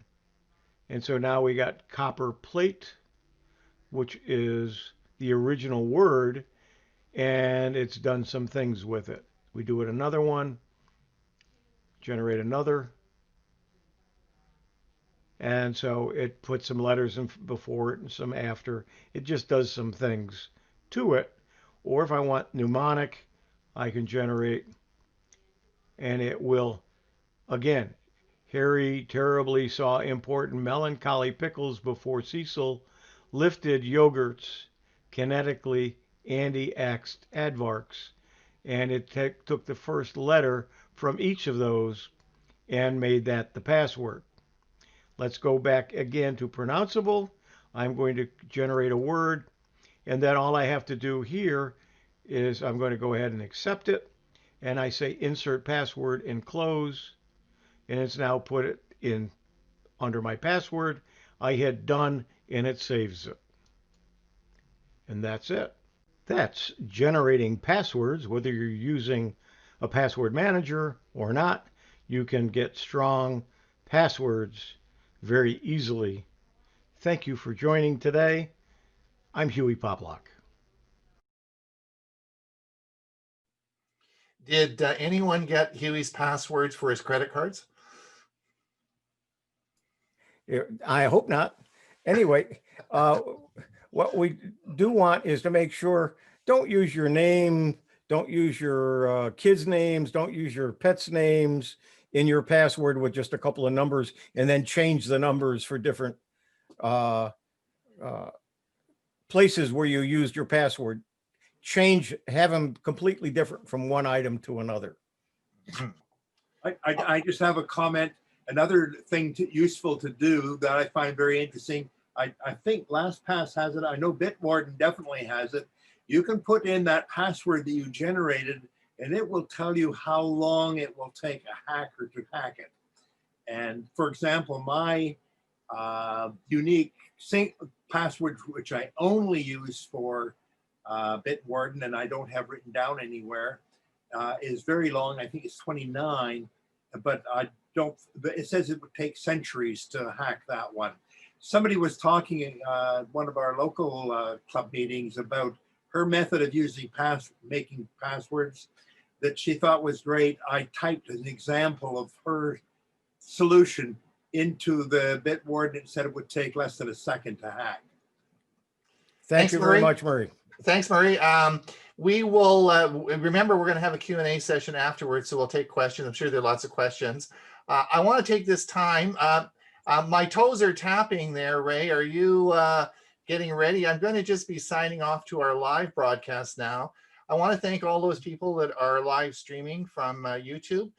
And so now we got copper plate, which is the original word, and it's done some things with it. We do it another one, generate another, and so it puts some letters in before it and some after. It just does some things to it. Or if I want mnemonic, I can generate, and it will, again, Harry terribly saw important melancholy pickles before Cecil lifted yogurts kinetically anti-axed advarks, and it took the first letter from each of those and made that the password. Let's go back again to pronounceable. I'm going to generate a word, and then all I have to do here is I'm going to go ahead and accept it, and I say insert password and close, and it's now put it in under my password. I hit done, and it saves it. And that's it. That's generating passwords. Whether you're using a password manager or not, you can get strong passwords very easily. Thank you for joining today. I'm Hewie Poplock. Did anyone get Huey's passwords for his credit cards? I hope not. Anyway, what we do want is to make sure, don't use your name, don't use your kids' names, don't use your pets' names in your password with just a couple of numbers, and then change the numbers for different places where you used your password. Have them completely different from one item to another. I just have a comment. Another thing useful to do that I find very interesting. I think LastPass has it. I know Bitwarden definitely has it. You can put in that password that you generated, and it will tell you how long it will take a hacker to hack it. And for example, my unique sync password, which I only use for Bitwarden and I don't have written down anywhere, is very long. I think it's 29, but it says it would take centuries to hack that one. Somebody was talking at one of our local club meetings about her method of making passwords that she thought was great. I typed an example of her solution into the Bitwarden and said it would take less than a second to hack. Thanks you very much, Murray. Thanks, Murray. We will remember we're going to have a Q&A session afterwards, so we'll take questions. I'm sure there are lots of questions. I want to take this time. My toes are tapping there, Ray. Are you getting ready? I'm going to just be signing off to our live broadcast now. I want to thank all those people that are live streaming from YouTube.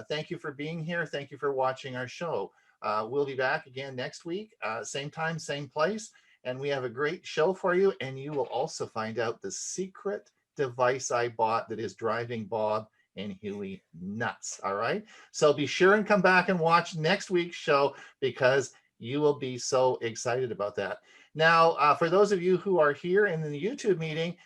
Thank you for being here. Thank you for watching our show. We'll be back again next week, same time, same place. And we have a great show for you. And you will also find out the secret device I bought that is driving Bob and Hewie nuts. All right. So be sure and come back and watch next week's show because you will be so excited about that. Now, for those of you who are here in the YouTube meeting,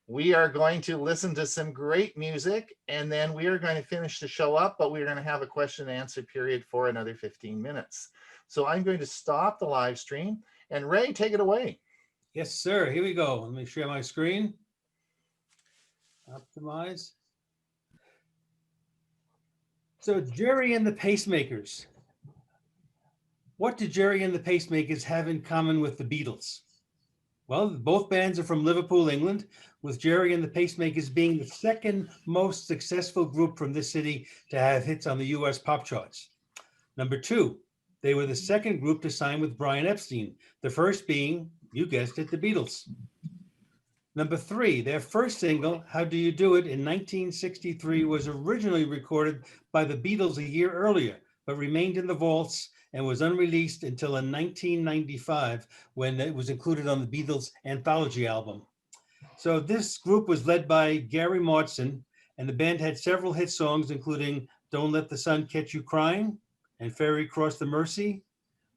we are going to listen to some great music and then we are going to finish the show up, but we're going to have a question and answer period for another 15 minutes. So I'm going to stop the live stream and Ray, take it away. Yes, sir. Here we go. Let me share my screen. Optimize. So Jerry and the Pacemakers. What do Jerry and the Pacemakers have in common with the Beatles? Well, both bands are from Liverpool, England, with Jerry and the Pacemakers being the second most successful group from this city to have hits on the US pop charts. Number two, they were the second group to sign with Brian Epstein, the first being, you guessed it, the Beatles. Number three, their first single, How Do You Do It, in 1963 was originally recorded by the Beatles a year earlier, but remained in the vaults and was unreleased until in 1995 when it was included on the Beatles anthology album. So this group was led by Gary Maudson, and the band had several hit songs, including Don't Let the Sun Catch You Crying and Ferry Cross the Mersey.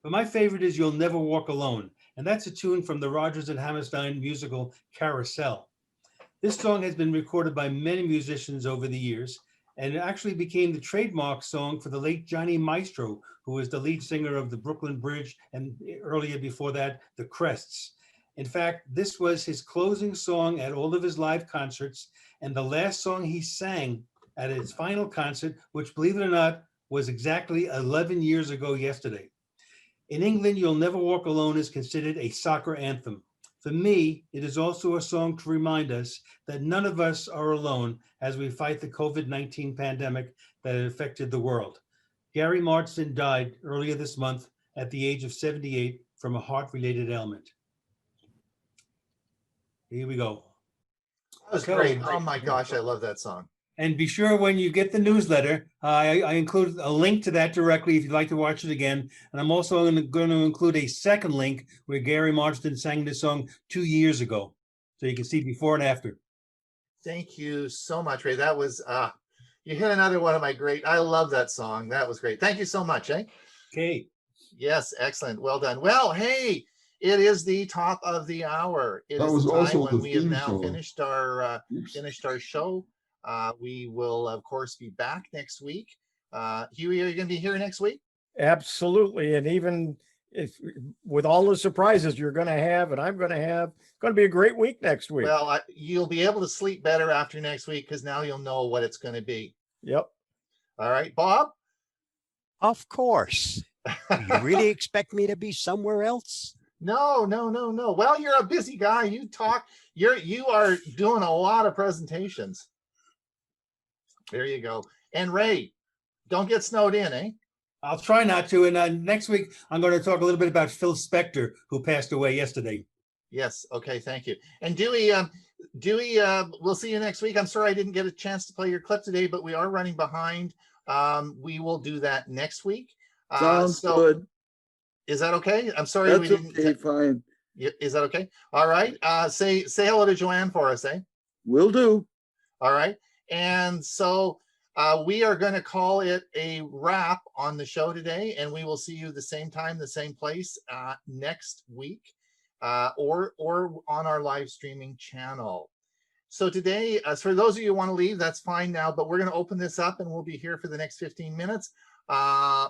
But my favorite is You'll Never Walk Alone, and that's a tune from the Rodgers and Hammerstein musical Carousel. This song has been recorded by many musicians over the years, and it actually became the trademark song for the late Johnny Maestro, who was the lead singer of the Brooklyn Bridge and earlier before that, the Crests. In fact, this was his closing song at all of his live concerts, and the last song he sang at his final concert, which, believe it or not, was exactly 11 years ago yesterday. In England, You'll Never Walk Alone is considered a soccer anthem. For me, it is also a song to remind us that none of us are alone as we fight the COVID-19 pandemic that had affected the world. Gary Marston died earlier this month at the age of 78 from a heart-related ailment. Here we go. That was So- great. Oh my gosh, I love that song. And be sure when you get the newsletter, I include a link to that directly if you'd like to watch it again. And I'm also going to include a second link where Gary Marston sang this song 2 years ago. So you can see before and after. Thank you so much, Ray. That was you hit another one of my great. I love that song. That was great. Thank you so much, eh? Okay. Yes, excellent. Well done. Well, hey, it is the top of the hour. It That is was the time also when the we have theme now song. finished our show. We will, of course, be back next week. Hewie, are you going to be here next week? Absolutely. And even if with all the surprises you're going to have and I'm going to have, it's going to be a great week next week. Well, you'll be able to sleep better after next week because now you'll know what it's going to be. Yep. All right, Bob? Of course. Do you really expect me to be somewhere else? No. Well, you're a busy guy. You are doing a lot of presentations. There you go. And Ray, don't get snowed in, eh? I'll try not to. And next week, I'm going to talk a little bit about Phil Spector, who passed away yesterday. Yes. Okay. Thank you. And Dewey, we'll see you next week. I'm sorry I didn't get a chance to play your clip today, but we are running behind. We will do that next week. Sounds good. Is that okay? I'm sorry That's we didn't. okay, fine. Is that okay? All right. Say hello to Joanne for us, eh? Will do. All right. And so we are going to call it a wrap on the show today, and we will see you the same time, the same place next week, or on our live streaming channel. So today, for those of you who want to leave, that's fine now, but we're going to open this up and we'll be here for the next 15 minutes.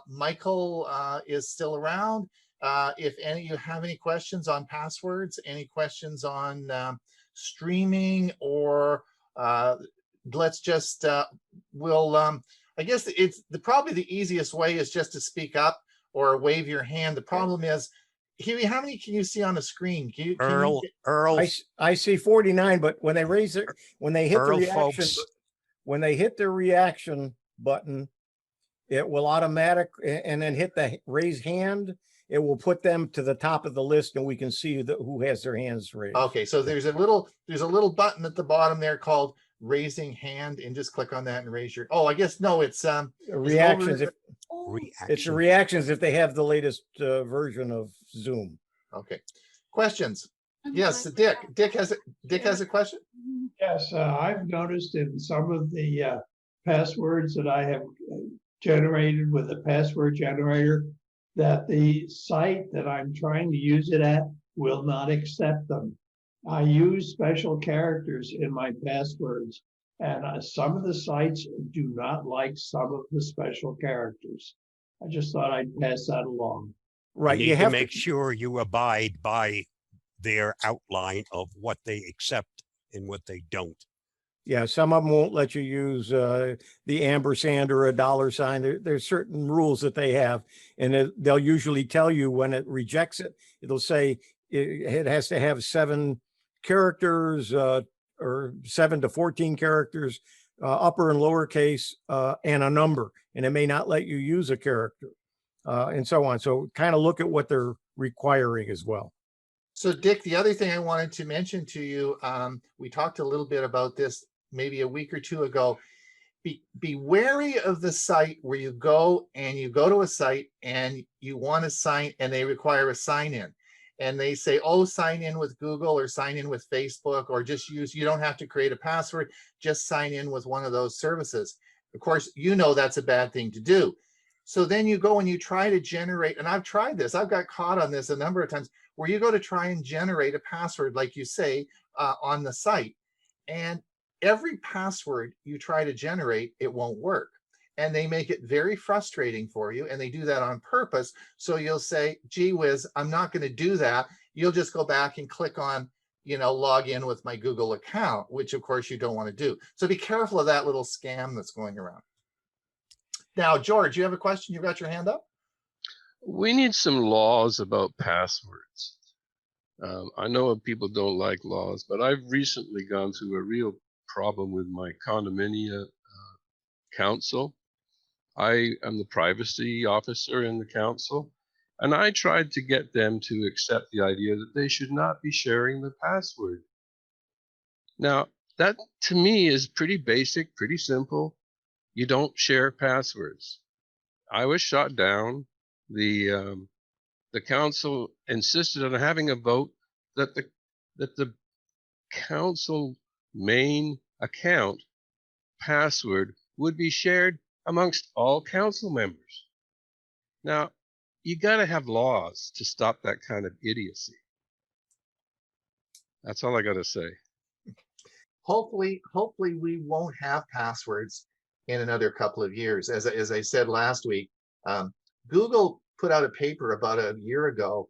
Michael is still around. If any of you have any questions on passwords, any questions on streaming, or let's just I guess it's probably the easiest way is just to speak up or wave your hand. The problem is, Huey, how many can you see on the screen? Earl, I see 49, but when they raise it, when they hit the Earl, reaction, folks. when they hit the reaction button, it will automatic and then hit the raise hand. It will put them to the top of the list, and we can see who has their hands raised. Okay, so there's a little button at the bottom there called raising hand, and just click on that and raise your. Oh, I guess no, it's reactions. It's the Reaction. reactions if they have the latest version of Zoom. Okay, questions? Yes, Dick. Dick has a question. Yes, I've noticed in some of the passwords that I have generated with a password generator that the site that I'm trying to use it at will not accept them. I use special characters in my passwords, and some of the sites do not like some of the special characters. I just thought I'd pass that along. Right. You You need to have make sure you abide by their outline of what they accept and what they don't. Yeah, some of them won't let you use the ampersand or a $sign. There's certain rules that they have, and they'll usually tell you when it rejects it. It'll say it has to have 7 characters or 7 to 14 characters, upper and lowercase, and a number, and it may not let you use a character, and so on. So kind of look at what they're requiring as well. So Dick, the other thing I wanted to mention to you, we talked a little bit about this maybe a week or two ago. Be wary of the site where you go to a site and you want to sign, and they require a sign in, and they say, oh, sign in with Google or sign in with Facebook, or just you don't have to create a password, just sign in with one of those services. Of course, that's a bad thing to do. So then you go and you try to generate, and I've tried this, I've got caught on this a number of times, where you go to try and generate a password, like you say, on the site, and every password you try to generate, it won't work. And they make it very frustrating for you, and they do that on purpose. So you'll say, gee whiz, I'm not going to do that. You'll just go back and click on, log in with my Google account, which of course you don't want to do. So be careful of that little scam that's going around. Now, George, you have a question? You got your hand up? We need some laws about passwords. I know people don't like laws, but I've recently gone through a real problem with my condominium council. I am the privacy officer in the council, and I tried to get them to accept the idea that they should not be sharing the password. Now, that to me is pretty basic, pretty simple. You don't share passwords. I was shot down. The council insisted on having a vote that the council main account password would be shared amongst all council members. Now, you got to have laws to stop that kind of idiocy. That's all I got to say. Hopefully we won't have passwords in another couple of years. As I said last week, Google put out a paper about a year ago,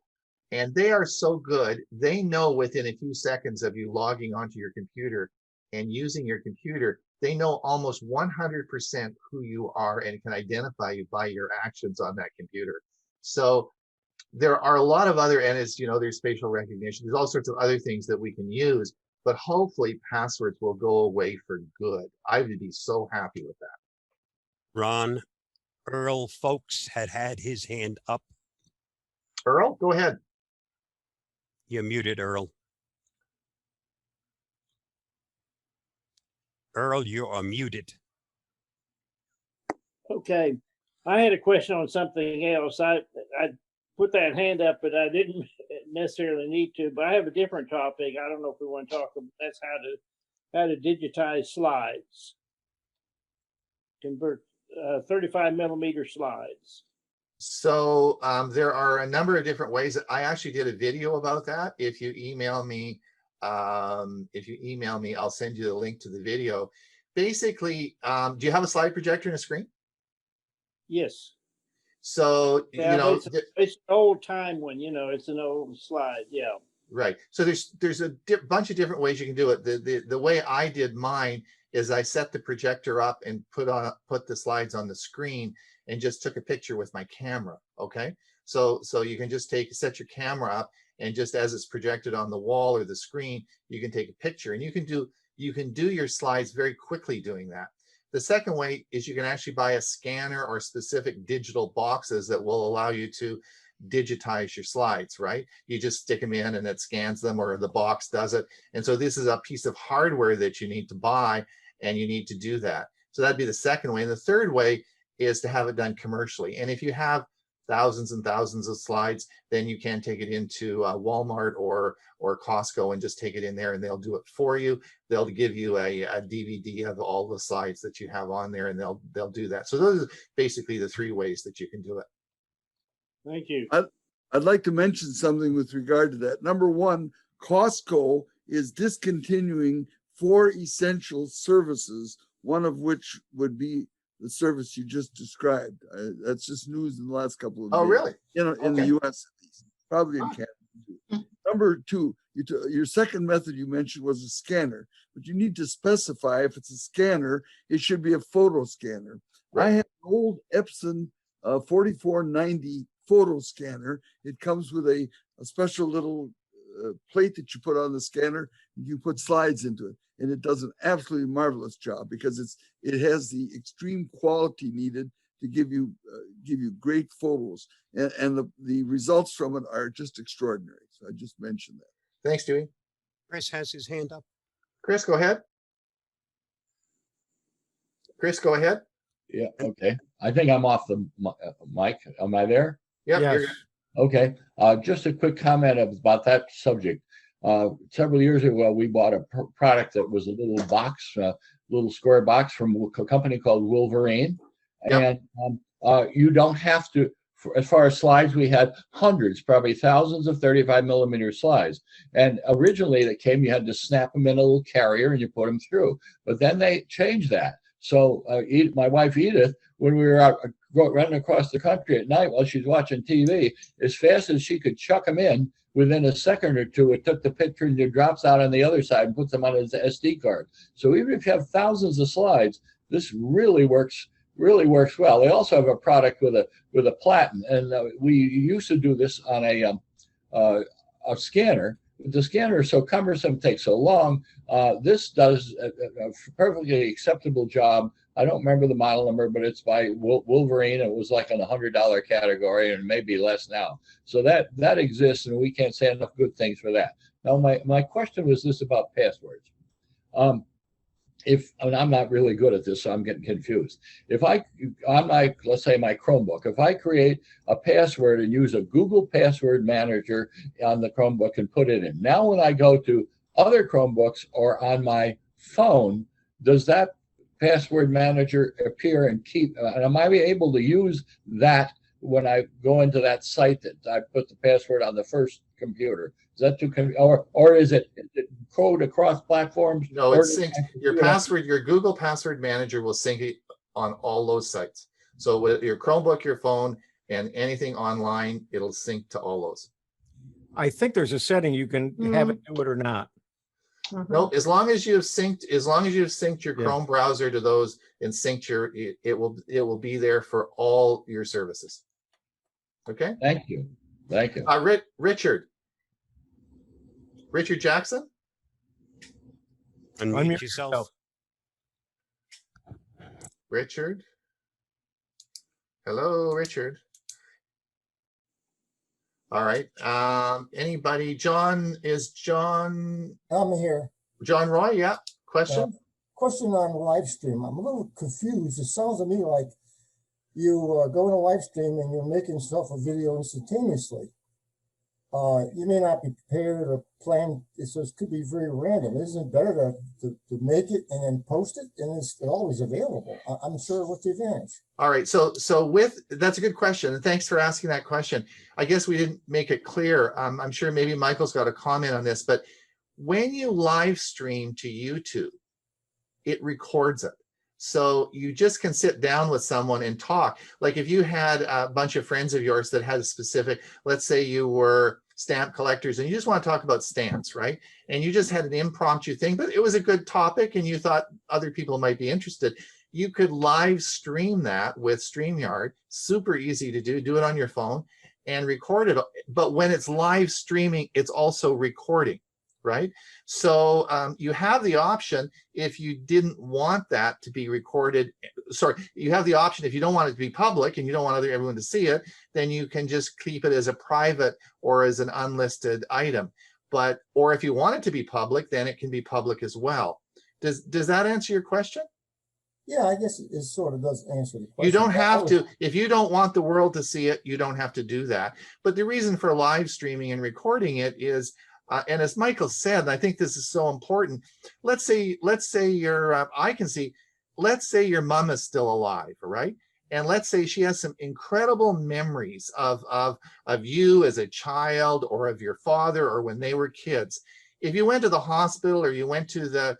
and they are so good. They know within a few seconds of you logging onto your computer and using your computer, they know almost 100% who you are and can identify you by your actions on that computer. So there are a lot of other, and it's, there's facial recognition. There's all sorts of other things that we can use, but hopefully passwords will go away for good. I would be so happy with that. Ron, Earl Folks had his hand up. Earl, go ahead. You're muted, Earl. Earl, you are muted. Okay. I had a question on something else. I put that hand up, but I didn't necessarily need to, but I have a different topic. I don't know if we want to talk about that's how to digitize slides. Convert 35 millimeter slides. So there are a number of different ways. I actually did a video about that. If you email me, I'll send you the link to the video. Basically, do you have a slide projector and a screen? Yes. So, yeah, it's an old time one, it's an old slide. Yeah. Right. So there's a bunch of different ways you can do it. The way I did mine is I set the projector up and put the slides on the screen and just took a picture with my camera. Okay. So you can just set your camera up, and just as it's projected on the wall or the screen, you can take a picture, and you can do your slides very quickly doing that. The second way is you can actually buy a scanner or specific digital boxes that will allow you to digitize your slides, right? You just stick them in and it scans them, or the box does it. And so this is a piece of hardware that you need to buy, and you need to do that. So that'd be the second way. And the third way is to have it done commercially. And if you have thousands and thousands of slides, then you can take it into Walmart or Costco and just take it in there, and they'll do it for you. They'll give you a DVD of all the slides that you have on there, and they'll do that. So those are basically the three ways that you can do it. Thank you. I'd like to mention something with regard to that. Number one, Costco is discontinuing 4 essential services, one of which would be the service you just described. That's just news in the last couple of days. Oh, really? In the U.S., at least, probably in Canada too. Number two, your second method you mentioned was a scanner, but you need to specify if it's a scanner, it should be a photo scanner. Right. I have an old Epson 4490 photo scanner. It comes with a special little plate that you put on the scanner. You put slides into it, and it does an absolutely marvelous job because it has the extreme quality needed to give you great photos, and the results from it are just extraordinary. So I just mentioned that. Thanks, Dewey. Chris has his hand up. Chris, go ahead. Chris, go ahead. Yeah. Okay. I think I'm off the mic. Am I there? Yep, yes. Okay. Just a quick comment about that subject. Several years ago, we bought a product that was a little box, little square box from a company called Wolverine. Yep. And you don't have to, as far as slides, we had hundreds, probably thousands of 35 millimeter slides. And originally that came, you had to snap them in a little carrier and you put them through. But then they changed that. So my wife Edith, when we were out running across the country at night while she's watching TV, as fast as she could chuck them in, within a second or two, it took the picture and it drops out on the other side and puts them on his SD card. So even if you have thousands of slides, this really works well. They also have a product with a platen, and we used to do this on a scanner. The scanner is so cumbersome, takes so long. This does a perfectly acceptable job I don't remember the model number, but it's by Wolverine. It was like in the $100 category and maybe less now. So that exists, and we can't say enough good things for that. Now, my question was this about passwords. And I'm not really good at this, so I'm getting confused. If let's say my Chromebook, if I create a password and use a Google Password Manager on the Chromebook and put it in, now when I go to other Chromebooks or on my phone, does that password manager appear and and am I able to use that when I go into that site that I put the password on the first computer? Is that or is it code across platforms? No, it's synced. Your password, your Google Password Manager will sync it on all those sites. So with your Chromebook, your phone, and anything online, it'll sync to all those. I think there's a setting you can have it do it or not. No, as long as you've synced your Chrome browser to those and synced it will be there for all your services. Okay. Thank you. Thank you. Richard Jackson. Unmute yourself. Richard. Hello, Richard. All right. Anybody? John? I'm here. John Roy, yeah. Question? Question on live stream. I'm a little confused. It sounds to me like you go in a live stream and you're making stuff a video instantaneously. You may not be prepared or planned, so it could be very random. Isn't it better to make it and then post it, and it's always available? I'm sure what's the advantage? All right, so that's a good question, and thanks for asking that question. I guess we didn't make it clear. I'm sure maybe Michael's got a comment on this, but when you live stream to YouTube, it records it. So you just can sit down with someone and talk. Like if you had a bunch of friends of yours that had a specific, let's say you were stamp collectors and you just want to talk about stamps, right? And you just had an impromptu thing, but it was a good topic and you thought other people might be interested. You could live stream that with StreamYard. Super easy to do it on your phone and record it. But when it's live streaming, it's also recording, right? So you have the option if you didn't want that to be recorded. Sorry, you have the option if you don't want it to be public and you don't want everyone to see it, then you can just keep it as a private or as an unlisted item. Or if you want it to be public, then it can be public as well. Does that answer your question? Yeah, I guess it sort of does answer the question. You don't have to, if you don't want the world to see it, you don't have to do that. But the reason for live streaming and recording it is, and as Michael said, and I think this is so important. Let's say your let's say your mom is still alive, right? And let's say she has some incredible memories of you as a child or of your father or when they were kids. If you went to the hospital or you went to the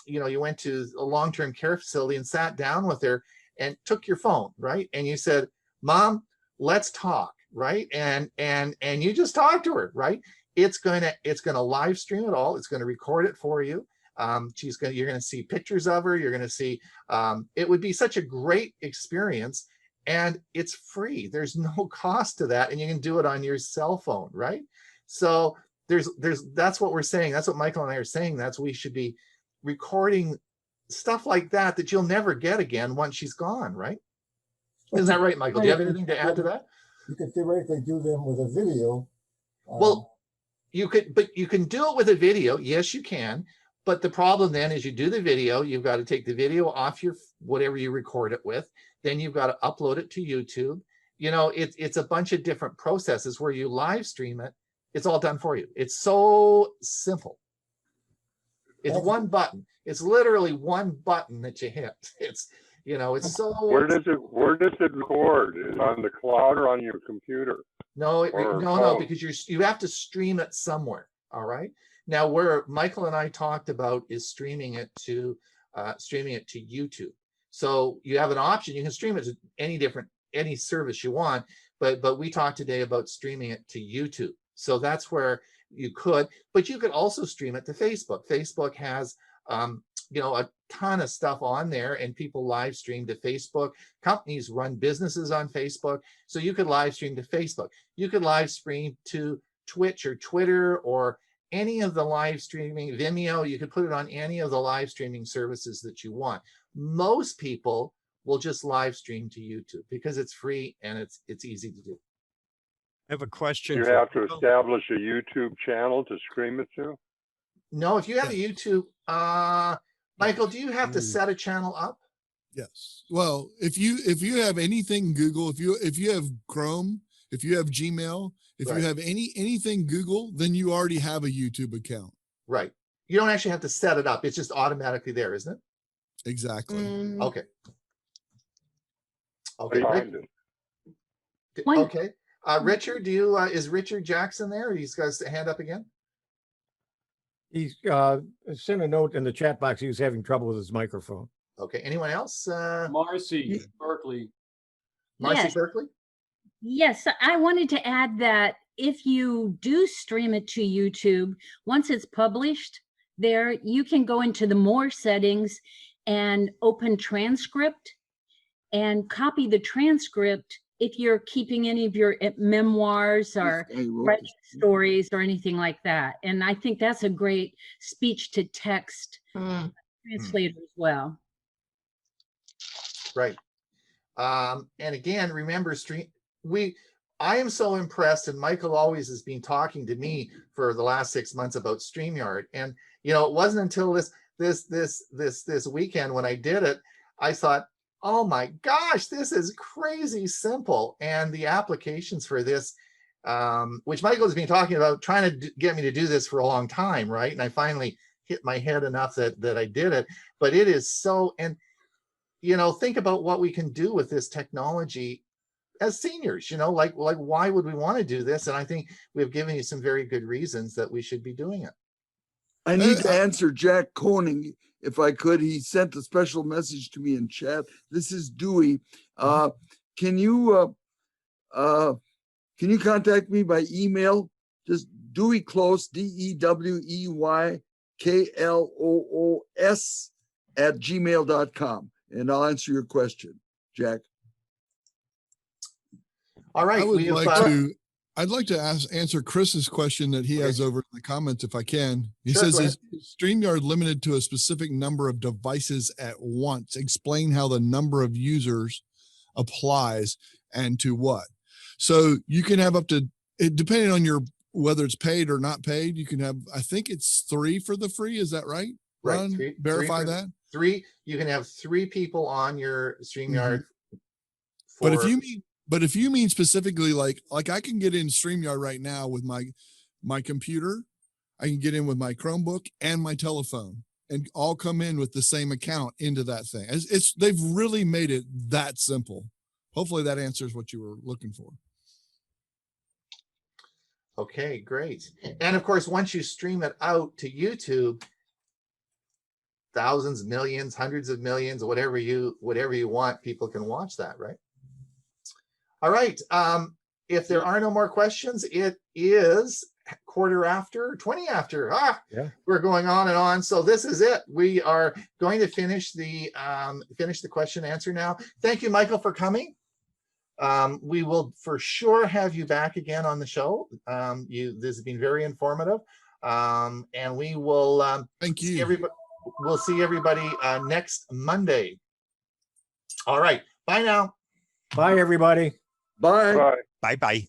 you went to a long-term care facility and sat down with her and took your phone, right? And you said, "Mom, let's talk," right? And you just talk to her, right? It's gonna live stream it all. It's gonna record it for you. You're gonna see pictures of her. You're gonna see. It would be such a great experience, and it's free. There's no cost to that, and you can do it on your cell phone, right? So that's what we're saying. That's what Michael and I are saying. That's we should be recording stuff like that you'll never get again once she's gone, right? Isn't that right, Michael? Do you have anything to add to that? You could theoretically do them with a video. Well, you can do it with a video. Yes, you can. But the problem then is you do the video, you've got to take the video off your whatever you record it with. Then you've got to upload it to YouTube. It's a bunch of different processes where you live stream it. It's all done for you. It's so simple. It's one button. It's literally one button that you hit. It's so. Where does it record? Is it on the cloud or on your computer? No, because you have to stream it somewhere. All right. Now, where Michael and I talked about is streaming it to YouTube. So you have an option. You can stream it to any service you want, but we talked today about streaming it to YouTube. So that's where you could, but you could also stream it to Facebook. Facebook has a ton of stuff on there, and people live stream to Facebook. Companies run businesses on Facebook, so you could live stream to Facebook. You could live stream to Twitch or Twitter or any of the live streaming, Vimeo, you could put it on any of the live streaming services that you want. Most people will just live stream to YouTube because it's free and it's easy to do. I have a question. You for have to Michael. establish a YouTube channel to stream it to? No, if you have a YouTube, Michael, do you have to set a channel up? Yes. Well, if you have anything Google, if you have Chrome, if you have Gmail, if Right. you have anything Google, then you already have a YouTube account. Right. You don't actually have to set it up. It's just automatically there, isn't it? Exactly. Okay. Okay. Find it. Okay. Richard, is Richard Jackson there? He's got his hand up again. He's sent a note in the chat box. He was having trouble with his microphone. Okay. Anyone else? Marcy, Berkeley. Marcy Yes. Berkeley? Yes, I wanted to add that if you do stream it to YouTube, once it's published there, you can go into the more settings and open transcript and copy the transcript if you're keeping any of your memoirs or writing stories or anything like that. And I think that's a great speech to text translator as well. Right. And again, remember I am so impressed, and Michael always has been talking to me for the last 6 months about StreamYard. And it wasn't until this weekend when I did it, I thought, oh my gosh, this is crazy simple. And the applications for this, which Michael has been talking about, trying to get me to do this for a long time, right? And I finally hit my head enough that I did it. But it is so, and think about what we can do with this technology as seniors, like why would we want to do this? And I think we've given you some very good reasons that we should be doing it. I need to answer Jack Koenig, if I could. He sent a special message to me in chat. This is Dewey. Can you contact me by email? Just Dewey Close, DEWEYKLOOS @gmail.com, and I'll answer your question, Jack. All right. I'd like to answer Chris's question that he has over in the comments, if I can. He says, is StreamYard limited to a specific number of devices at once? Explain how the number of users applies and to what. So you can have up to, depending on whether it's paid or not paid, you can have, I think it's 3 for the free. Is that right? Right. Ron, verify that. 3, you can have 3 people on your StreamYard. But if you mean specifically, like I can get in StreamYard right now with my computer, I can get in with my Chromebook and my telephone and all come in with the same account into that thing. They've really made it that simple. Hopefully that answers what you were looking for. Okay, great. And of course, once you stream it out to YouTube, thousands, millions, hundreds of millions, whatever you want, people can watch that, right? All right. If there are no more questions, it is 20 after. Yeah. We're going on and on. So this is it. We are going to finish the question and answer now. Thank you, Michael, for coming. We will for sure have you back again on the show. This has been very informative. And we will thank you. We'll see everybody next Monday. All right. Bye now. Bye, everybody. Bye. Bye-bye.